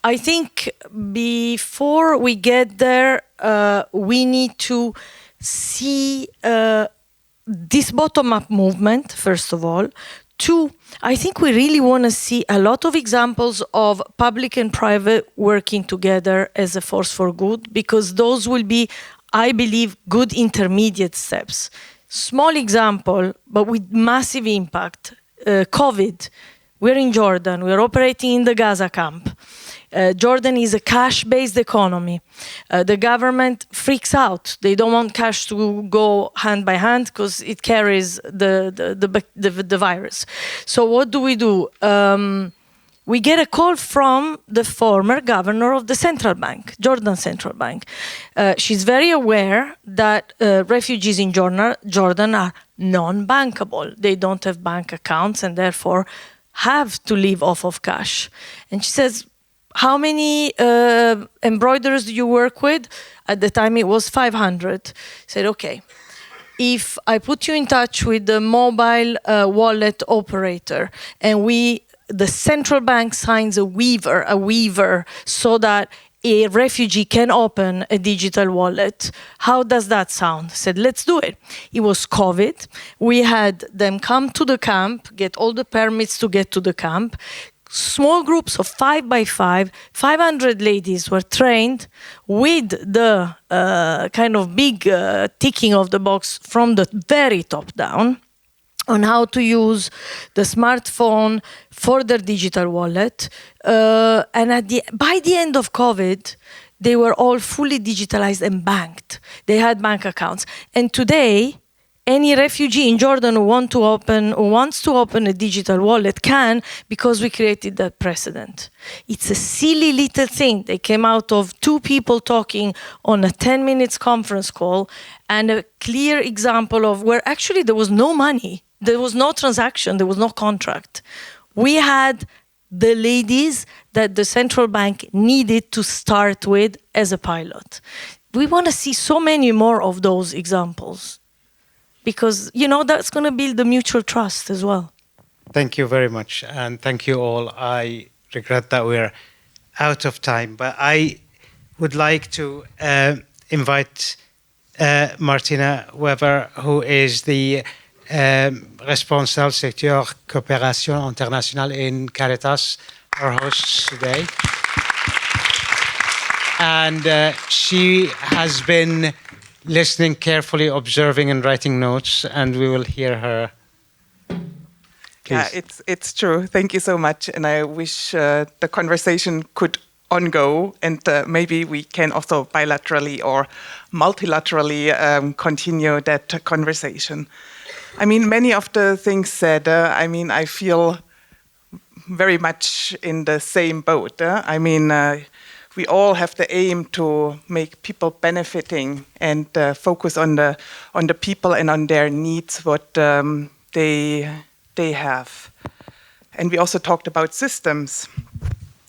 I think before we get there, we need to see this bottom-up movement, first of all. 2, I think we really want to see a lot of examples of public and private working together as a force for good, because those will be, I believe, good intermediate steps. Small example, but with massive impact. COVID. We're in Jordan. We're operating in the Gaza camp. Jordan is a cash-based economy. The government freaks out. They don't want cash to go hand by hand because it carries the virus. So what do? we get a call from the former governor of the central bank, Jordan Central Bank. She's very aware that refugees in Jordan are non-bankable. They don't have bank accounts and therefore have to live off of cash. And she says, how many embroiderers do you work with? At the time it was 500. Said, okay, if I put you in touch with the mobile wallet operator and the central bank signs a weaver so that a refugee can open a digital wallet. How does that sound? I said, let's do it. It was COVID. We had them come to the camp, get all the permits to get to the camp. Small groups of 5 by 5, 500 ladies were trained with the kind of big ticking of the box from the very top down on how to use the smartphone for their digital wallet. And by the end of COVID, they were all fully digitalized and banked. They had bank accounts. And today, any refugee in Jordan who wants to open a digital wallet can, because we created that precedent. It's a silly little thing. They came out of 2 people talking on a 10 minutes conference call, and a clear example of where actually there was no money. There was no transaction, there was no contract. We had the ladies that the central bank needed to start with as a pilot. We want to see so many more of those examples because, that's going to build the mutual trust as well. Thank you very much, and thank you all. I regret that we're out of time, but I would like to invite Martina Weber, who is the responsable secteur coopération internationale in Caritas, our host today. And she has been listening carefully, observing and writing notes, and we will hear her. Please. Yeah, it's true. Thank you so much. And I wish the conversation could on-go, and maybe we can also bilaterally or multilaterally continue that conversation. I mean, many of the things said, I feel very much in the same boat. We all have the aim to make people benefiting and focus on the people and on their needs, what they have. And we also talked about systems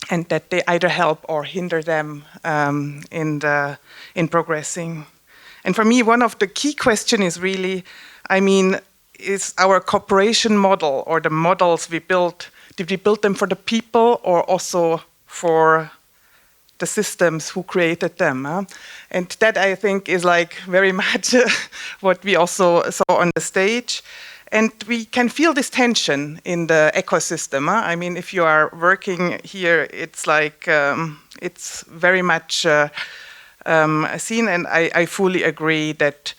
and that they either help or hinder them in progressing. And for me, one of the key questions is really, is our cooperation model or the models we built, did we build them for the people or also for the systems who created them? And that, I think, is very much what we also saw on the stage. And we can feel this tension in the ecosystem. If you are working here, it's it's very much seen, and I fully agree that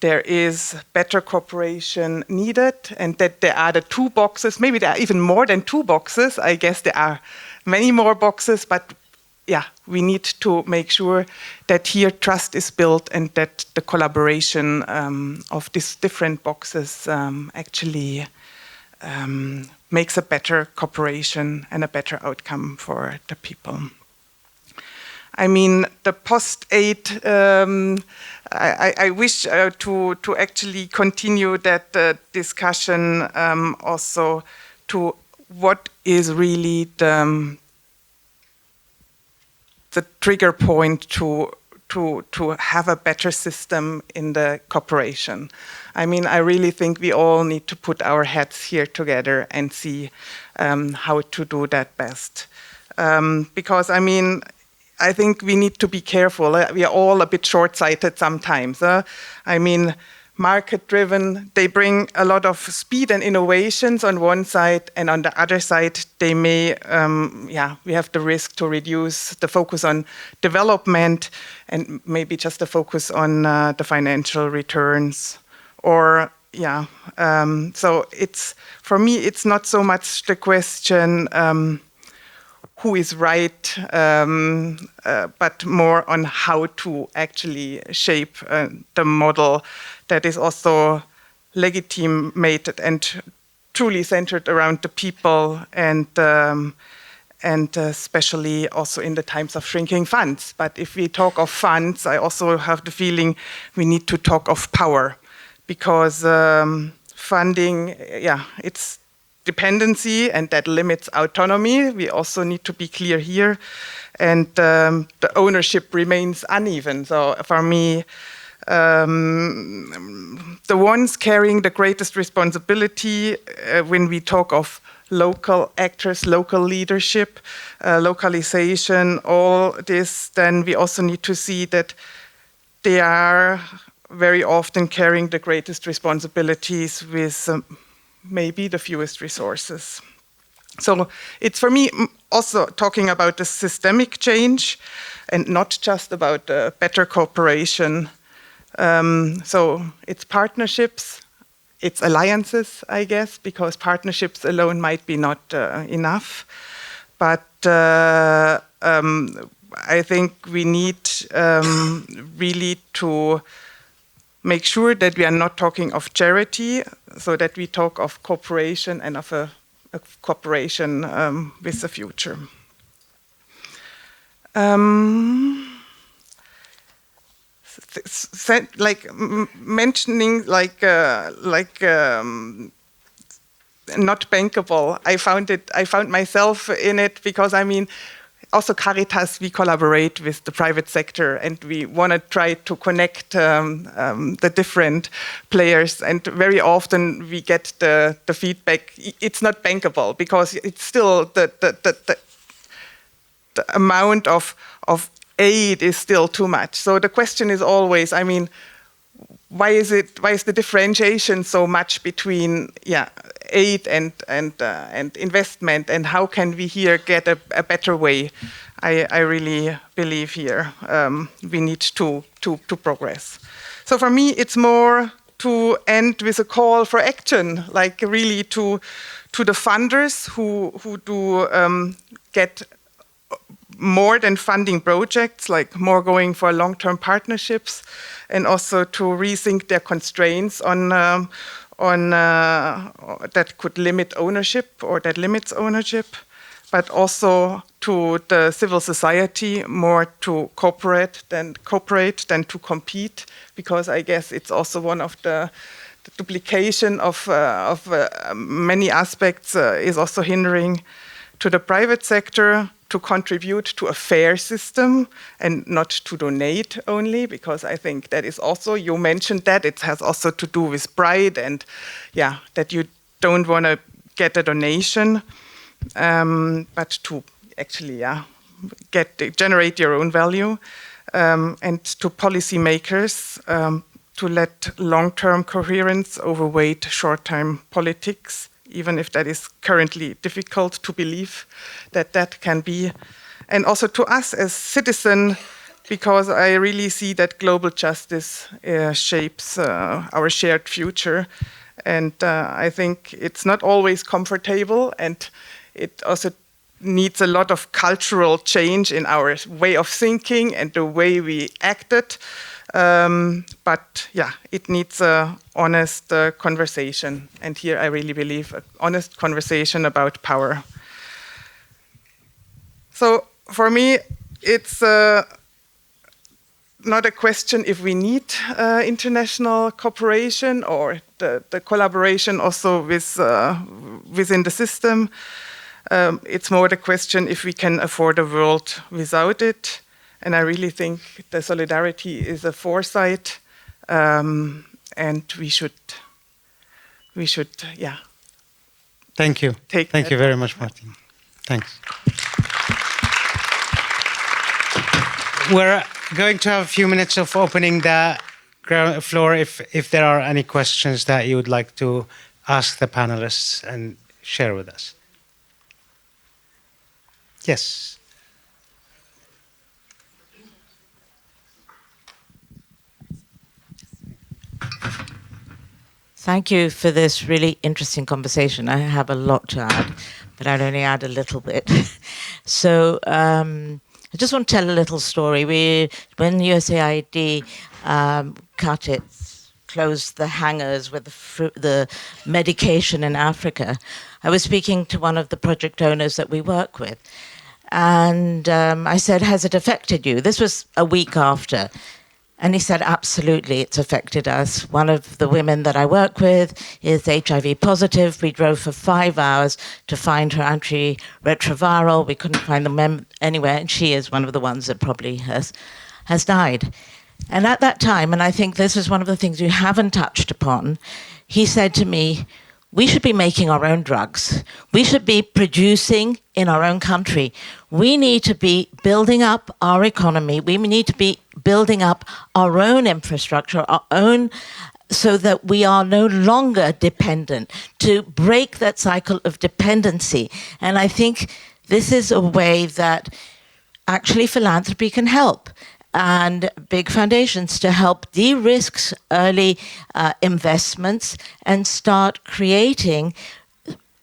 there is better cooperation needed, and that there are the 2 boxes. Maybe there are even more than 2 boxes. I guess there are many more boxes, but yeah, we need to make sure that here trust is built and that the collaboration of these different boxes actually makes a better cooperation and a better outcome for the people. The post-aid, I wish to actually continue that discussion also to what is really the trigger point to have a better system in the cooperation. I really think we all need to put our heads here together and see how to do that best. Because I think we need to be careful. We are all a bit short-sighted sometimes. Market-driven, they bring a lot of speed and innovations on one side, and on the other side, they may, we have the risk to reduce the focus on development and maybe just the focus on the financial returns. Or, so for me, it's not so much the question who is right, but more on how to actually shape the model that is also legitimated and truly centered around the people and and especially also in the times of shrinking funds. But if we talk of funds, I also have the feeling we need to talk of power, because funding, it's dependency, and that limits autonomy. We also need to be clear here. And the ownership remains uneven. So for me, the ones carrying the greatest responsibility when we talk of local actors, local leadership, localization, all this, then we also need to see that they are very often carrying the greatest responsibilities with maybe the fewest resources. So it's for me also talking about the systemic change and not just about better cooperation. So it's partnerships, it's alliances, I guess, because partnerships alone might be not enough. But I think we need really to make sure that we are not talking of charity, so that we talk of cooperation and of a cooperation with the future. Mentioning not bankable. I found myself in it because also Caritas, we collaborate with the private sector, and we want to try to connect the different players. And very often we get the feedback, it's not bankable, because it's still the amount of aid is still too much. So the question is always, why is the differentiation so much between aid and investment, and how can we here get a better way? I really believe here we need to progress. So for me, it's more to end with a call for action, like really to the funders who do get more than funding projects, like more going for long-term partnerships, and also to rethink their constraints on that could limit ownership or that limits ownership, but also to the civil society, more to cooperate than to compete, because I guess it's also one of the duplication of many aspects is also hindering to the private sector to contribute to a fair system and not to donate only, because I think that is also, you mentioned that, it has also to do with pride and that you don't want to get a donation, but to actually generate your own value, and to policymakers to let long-term coherence overweight short-term politics, even if that is currently difficult to believe that can be. And also to us as citizens, because I really see that global justice shapes our shared future. And I think it's not always comfortable, and it also needs a lot of cultural change in our way of thinking and the way we acted. But it needs an honest conversation. And here I really believe an honest conversation about power. So for me, it's not a question if we need international cooperation or the collaboration also with within the system. It's more the question if we can afford a world without it. And I really think the solidarity is a foresight, and we should, Thank you. Thank you very much, Martina. Thanks. We're going to have a few minutes of opening the ground floor if there are any questions that you would like to ask the panelists and share with us. Yes. Thank you for this really interesting conversation. I have a lot to add, but I'll only add a little bit. So I just want to tell a little story. When USAID cut its close the hangars with the medication in Africa, I was speaking to one of the project owners that we work with. And I said, has it affected you? This was a week after. And he said, absolutely, it's affected us. One of the women that I work with is HIV positive. We drove for 5 hours to find her antiretroviral. We couldn't find them anywhere. And she is one of the ones that probably has died. And at that time, and I think this is one of the things you haven't touched upon, he said to me, we should be making our own drugs. We should be producing in our own country. We need to be building up our economy. We need to be building up our own infrastructure, our own, so that we are no longer dependent, to break that cycle of dependency. And I think this is a way that actually philanthropy can help, and big foundations to help de-risk early investments and start creating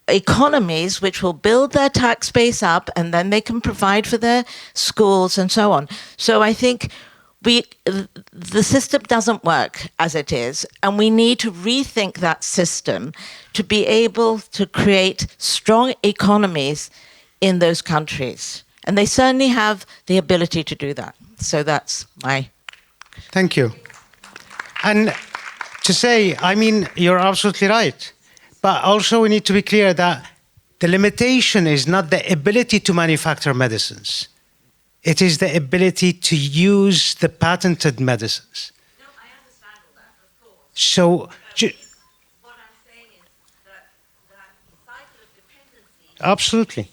economies which will build their tax base up, and then they can provide for their schools and so on. So I think the system doesn't work as it is, and we need to rethink that system to be able to create strong economies in those countries. And they certainly have the ability to do that. So that's my... Thank you. And to say, I mean, you're absolutely right. But also we need to be clear that the limitation is not the ability to manufacture medicines. It is the ability to use the patented medicines. No, I understand all that, of course. So... what I'm saying is that cycle of dependency... Absolutely.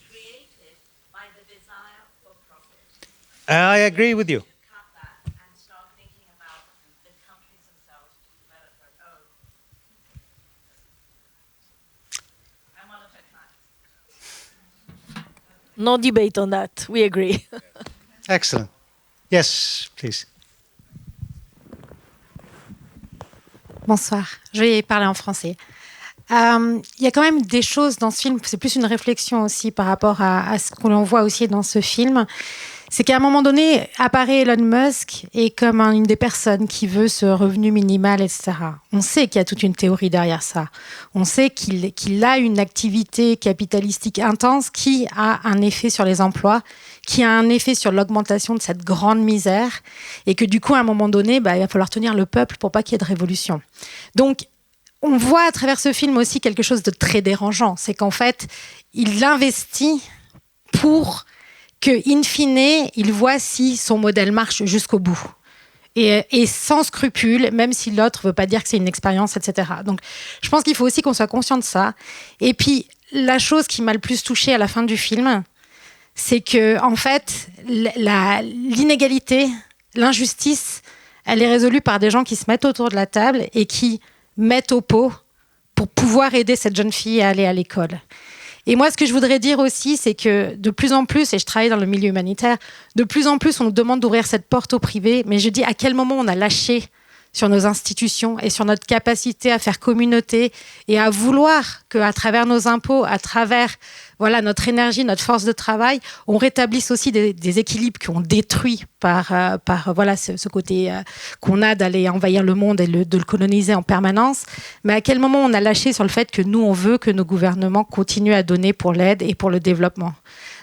I agree with you. Cut that and start thinking about the countries themselves to develop their own. I'm on a fact. No debate on that. We agree. Excellent. Yes, please. Bonsoir. Je vais parler en français. Il y a quand même des choses dans ce film, c'est plus une réflexion aussi par rapport à ce qu'on voit aussi dans ce film. C'est qu'à un moment donné, apparaît Elon Musk et comme une des personnes qui veut ce revenu minimal, etc. On sait qu'il y a toute une théorie derrière ça. On sait qu'il a une activité capitalistique intense qui a un effet sur les emplois, qui a un effet sur l'augmentation de cette grande misère et que du coup, à un moment donné, il va falloir tenir le peuple pour pas qu'il y ait de révolution. Donc, on voit à travers ce film aussi quelque chose de très dérangeant. C'est qu'en fait, il investit pour... que, in fine, il voit si son modèle marche jusqu'au bout. Et sans scrupule, même si l'autre ne veut pas dire que c'est une expérience, etc. Donc, je pense qu'il faut aussi qu'on soit conscient de ça. Et puis, la chose qui m'a le plus touchée à la fin du film, c'est que, en fait, l'inégalité, l'injustice, elle est résolue par des gens qui se mettent autour de la table et qui mettent au pot pour pouvoir aider cette jeune fille à aller à l'école. Et moi, ce que je voudrais dire aussi, c'est que de plus en plus, et je travaille dans le milieu humanitaire, de plus en plus, on nous demande d'ouvrir cette porte au privé, mais je dis à quel moment on a lâché sur nos institutions et sur notre capacité à faire communauté et à vouloir qu'à travers nos impôts, à travers notre énergie, notre force de travail, on rétablisse aussi des équilibres qui ont détruit par ce côté qu'on a d'aller envahir le monde et de le coloniser en permanence. Mais à quel moment on a lâché sur le fait que nous, on veut que nos gouvernements continuent à donner pour l'aide et pour le développement.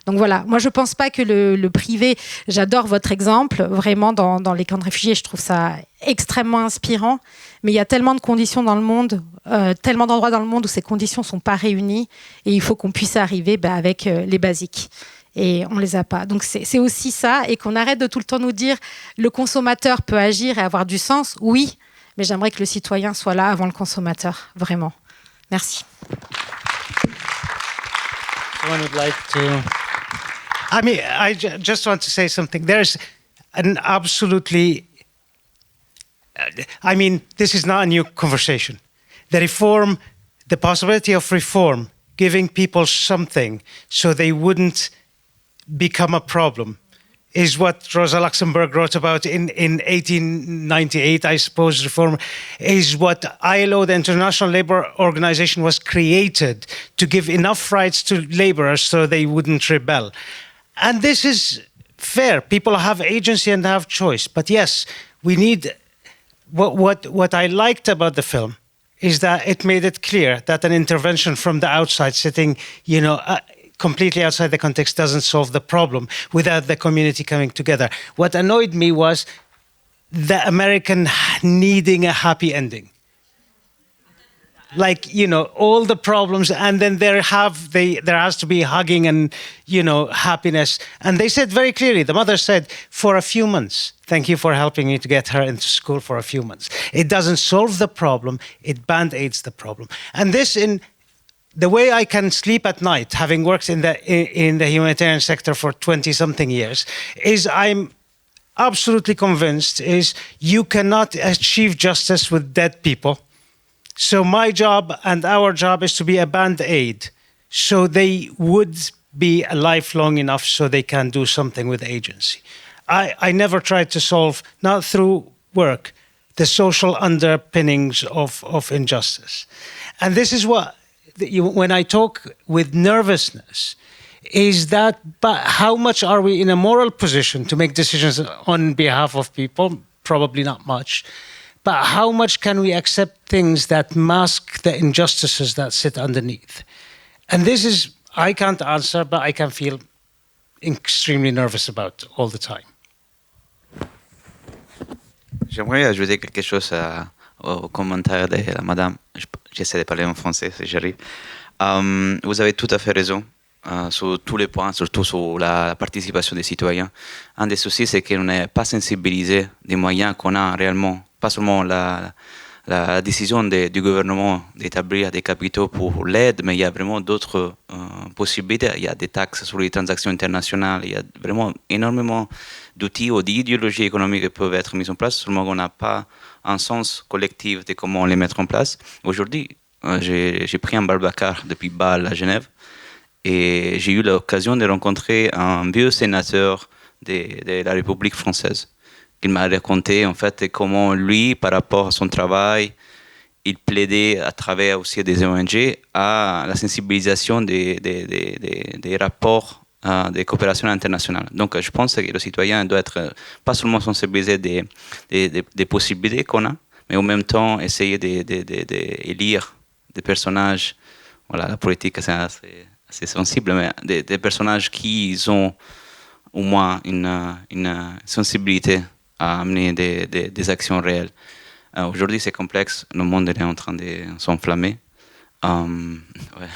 Donc voilà, moi je pense pas que le privé, j'adore votre exemple, vraiment dans les camps de réfugiés, je trouve ça extrêmement inspirant, mais il y a tellement de conditions dans le monde, tellement d'endroits dans le monde où ces conditions sont pas réunies et il faut qu'on puisse arriver avec les basiques. Et on les a pas. Donc c'est aussi ça, et qu'on arrête de tout le temps nous dire le consommateur peut agir et avoir du sens, oui, mais j'aimerais que le citoyen soit là avant le consommateur, vraiment. Merci. Someone would like to... I mean, I just want to say something. There's an absolutely... I mean, this is not a new conversation. The possibility of reform, giving people something so they wouldn't become a problem, is what Rosa Luxemburg wrote about in 1898, I suppose. Reform is what ILO, the International Labour Organization, was created to give enough rights to laborers so they wouldn't rebel. And this is fair. People have agency and have choice. But yes, we need what I liked about the film is that it made it clear that an intervention from the outside, sitting, completely outside the context, doesn't solve the problem without the community coming together. What annoyed me was the American needing a happy ending. Like, all the problems, and then there has to be hugging and, happiness. And they said very clearly, the mother said, for a few months, thank you for helping me to get her into school for a few months. It doesn't solve the problem, it band-aids the problem. And this, in the way I can sleep at night, having worked in the humanitarian sector for 20-something years, is I'm absolutely convinced is you cannot achieve justice with dead people. So my job and our job is to be a band-aid, so they would be alive long enough so they can do something with agency. I never tried to solve, not through work, the social underpinnings of injustice. And this is what, when I talk with nervousness, is that, but how much are we in a moral position to make decisions on behalf of people? Probably not much. But how much can we accept things that mask the injustices that sit underneath? And this is, I can't answer, but I can feel extremely nervous about all the time. J'aimerais ajouter quelque chose au commentaire de la madame. J'essaie de parler en français si j'arrive. Vous avez tout à fait raison sur tous les points, surtout sur la participation des citoyens. Un des soucis, c'est qu'on n'est pas sensibilisé des moyens qu'on a réellement. Pas seulement la décision du gouvernement d'établir des capitaux pour l'aide, mais il y a vraiment d'autres possibilités. Il y a des taxes sur les transactions internationales, il y a vraiment énormément d'outils ou d'idéologies économiques qui peuvent être mises en place, seulement qu'on n'a pas un sens collectif de comment les mettre en place. Aujourd'hui, j'ai pris un Barbacar depuis Bâle à Genève et j'ai eu l'occasion de rencontrer un vieux sénateur de la République française. Il m'a raconté en fait comment lui, par rapport à son travail, il plaidait à travers aussi des ONG à la sensibilisation des rapports des coopérations internationales. Donc je pense que le citoyen doit être pas seulement sensibilisé des possibilités qu'on a, mais en même temps essayer d'élire des personnages. Voilà, la politique c'est assez sensible, mais des personnages qui ont au moins une sensibilité à amener des actions réelles. Aujourd'hui, c'est complexe. Le monde est en train de s'enflammer. Ouais.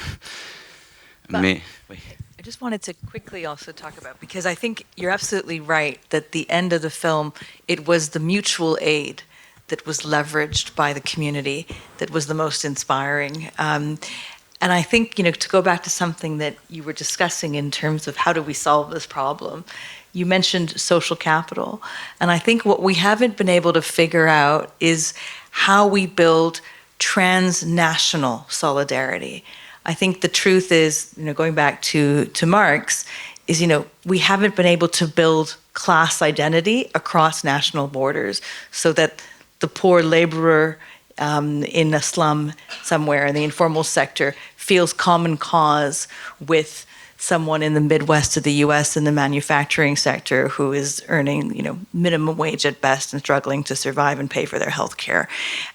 Mais, oui. I just wanted to quickly also talk about, because I think you're absolutely right that the end of the film, it was the mutual aid that was leveraged by the community that was the most inspiring. And I think, to go back to something that you were discussing in terms of how do we solve this problem, you mentioned social capital. And I think what we haven't been able to figure out is how we build transnational solidarity. I think the truth is, going back to Marx, is, we haven't been able to build class identity across national borders so that the poor laborer in a slum somewhere in the informal sector feels common cause with someone in the Midwest of the U.S. in the manufacturing sector who is earning, minimum wage at best and struggling to survive and pay for their health care.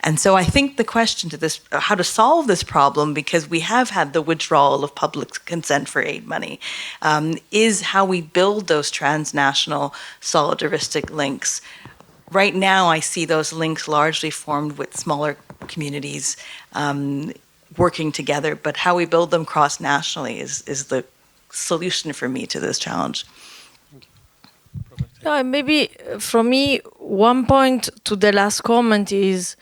And so I think the question to this, how to solve this problem, because we have had the withdrawal of public consent for aid money, is how we build those transnational solidaristic links. Right now, I see those links largely formed with smaller communities working together, but how we build them cross-nationally is the solution for me to this challenge. No, maybe from me, one point to the last comment is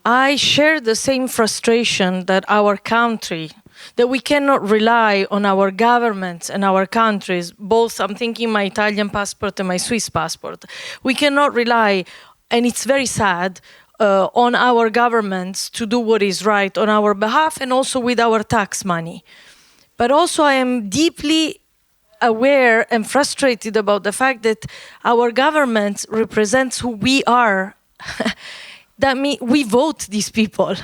I share the same frustration that our country, that we cannot rely on our governments and our countries, both, I'm thinking my Italian passport and my Swiss passport. We cannot rely, and it's very sad, on our governments to do what is right on our behalf and also with our tax money. But also I am deeply aware and frustrated about the fact that our government represents who we are. That means we vote these people.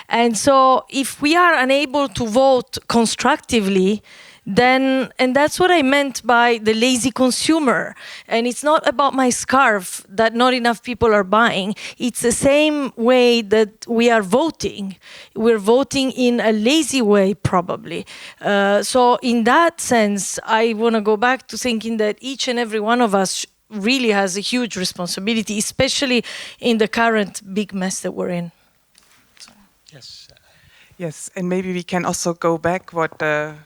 And so if we are unable to vote constructively, then, and that's what I meant by the lazy consumer. And it's not about my scarf that not enough people are buying. It's the same way that we are voting. We're voting in a lazy way, probably. So in that sense, I want to go back to thinking that each and every one of us really has a huge responsibility, especially in the current big mess that we're in. Yes. Yes, and maybe we can also go back what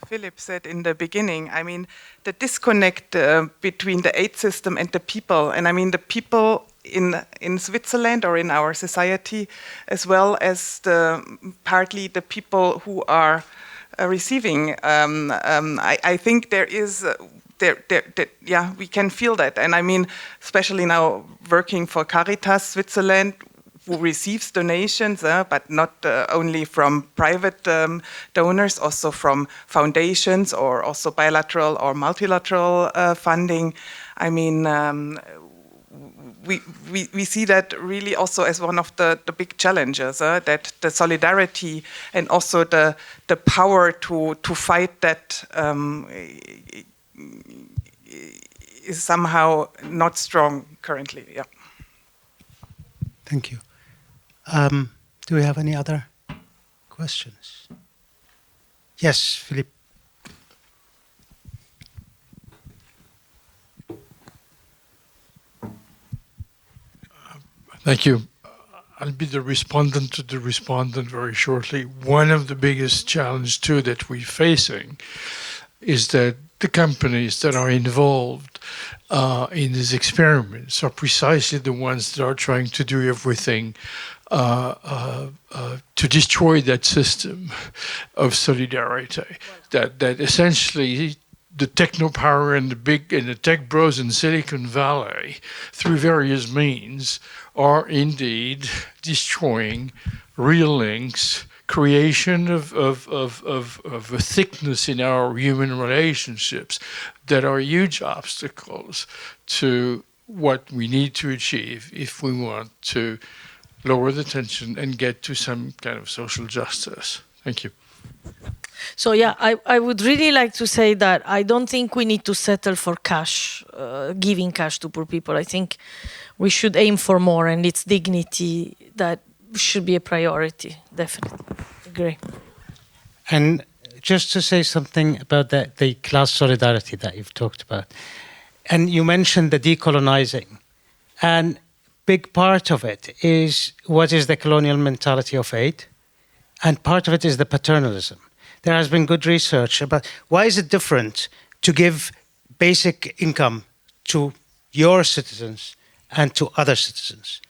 Philip said in the beginning. I mean, the disconnect between the aid system and the people. And I mean, the people in Switzerland or in our society, as well as partly the people who are receiving. I think there is... yeah, we can feel that. And I mean, especially now working for Caritas Switzerland, who receives donations, but not only from private donors, also from foundations or also bilateral or multilateral funding. I mean, we see that really also as one of the big challenges, that the solidarity and also the power to fight that is somehow not strong currently. Yeah. Thank you. Do we have any other questions? Yes, Philippe. Thank you. I'll be the respondent to the respondent very shortly. One of the biggest challenges too that we're facing is that the companies that are involved in these experiments are precisely the ones that are trying to do everything to destroy that system of solidarity. That essentially the techno power and the tech bros in Silicon Valley, through various means, are indeed destroying real links, creation of a thickness in our human relationships that are huge obstacles to what we need to achieve if we want to lower the tension and get to some kind of social justice. Thank you. So yeah, I would really like to say that I don't think we need to settle for cash, giving cash to poor people. I think we should aim for more, and it's dignity that should be a priority, definitely. Agree. And just to say something about the class solidarity that you've talked about, and you mentioned the decolonizing, and big part of it is what is the colonial mentality of aid, and part of it is the paternalism. There has been good research about why is it different to give basic income to your citizens and to other citizens.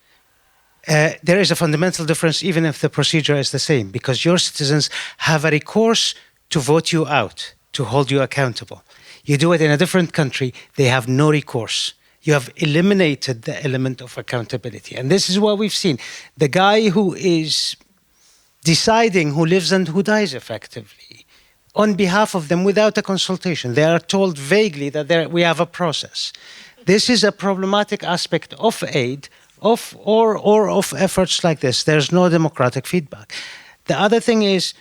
There is a fundamental difference even if the procedure is the same, because your citizens have a recourse to vote you out, to hold you accountable. You do it in a different country, they have no recourse. You have eliminated the element of accountability. And this is what we've seen. The guy who is deciding who lives and who dies effectively, on behalf of them without a consultation. They are told vaguely that we have a process. This is a problematic aspect of aid, of efforts like this. There's no democratic feedback. The other thing is,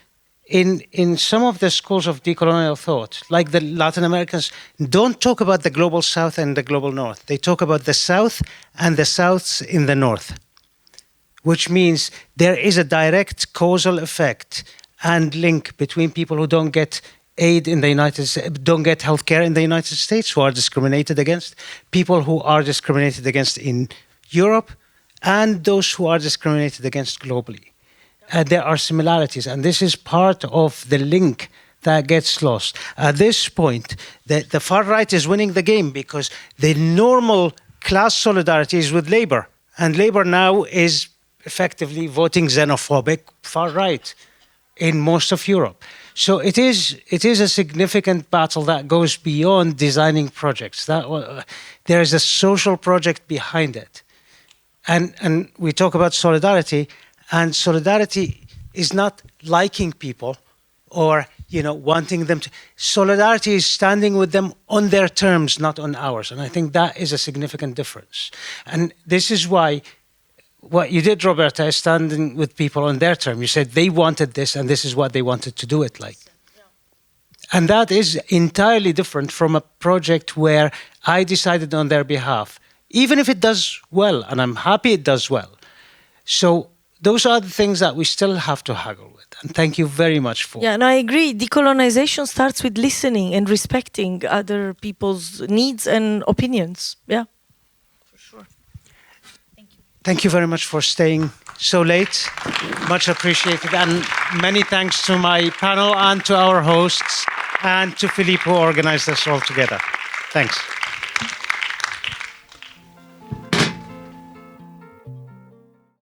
in some of the schools of decolonial thought, like the Latin Americans, don't talk about the global South and the global North. They talk about the South and the Souths in the North, which means there is a direct causal effect and link between people who don't get aid in the United States, don't get healthcare in the United States, who are discriminated against, people who are discriminated against in Europe, and those who are discriminated against globally. There are similarities, and this is part of the link that gets lost. At this point, the far right is winning the game because the normal class solidarity is with Labour, and Labour now is effectively voting xenophobic far right in most of Europe. So it is a significant battle that goes beyond designing projects. There is a social project behind it. And we talk about solidarity, and solidarity is not liking people or wanting them to. Solidarity is standing with them on their terms, not on ours. And I think that is a significant difference. And this is why what you did, Roberta, is standing with people on their terms. You said they wanted this, and this is what they wanted to do it like. And that is entirely different from a project where I decided on their behalf, even if it does well, and I'm happy it does well. So those are the things that we still have to haggle with. And thank you very much for. Yeah, and I agree. Decolonization starts with listening and respecting other people's needs and opinions. Yeah. For sure. Thank you very much for staying so late. Much appreciated. And many thanks to my panel and to our hosts and to Philippe who organized us all together. Thanks.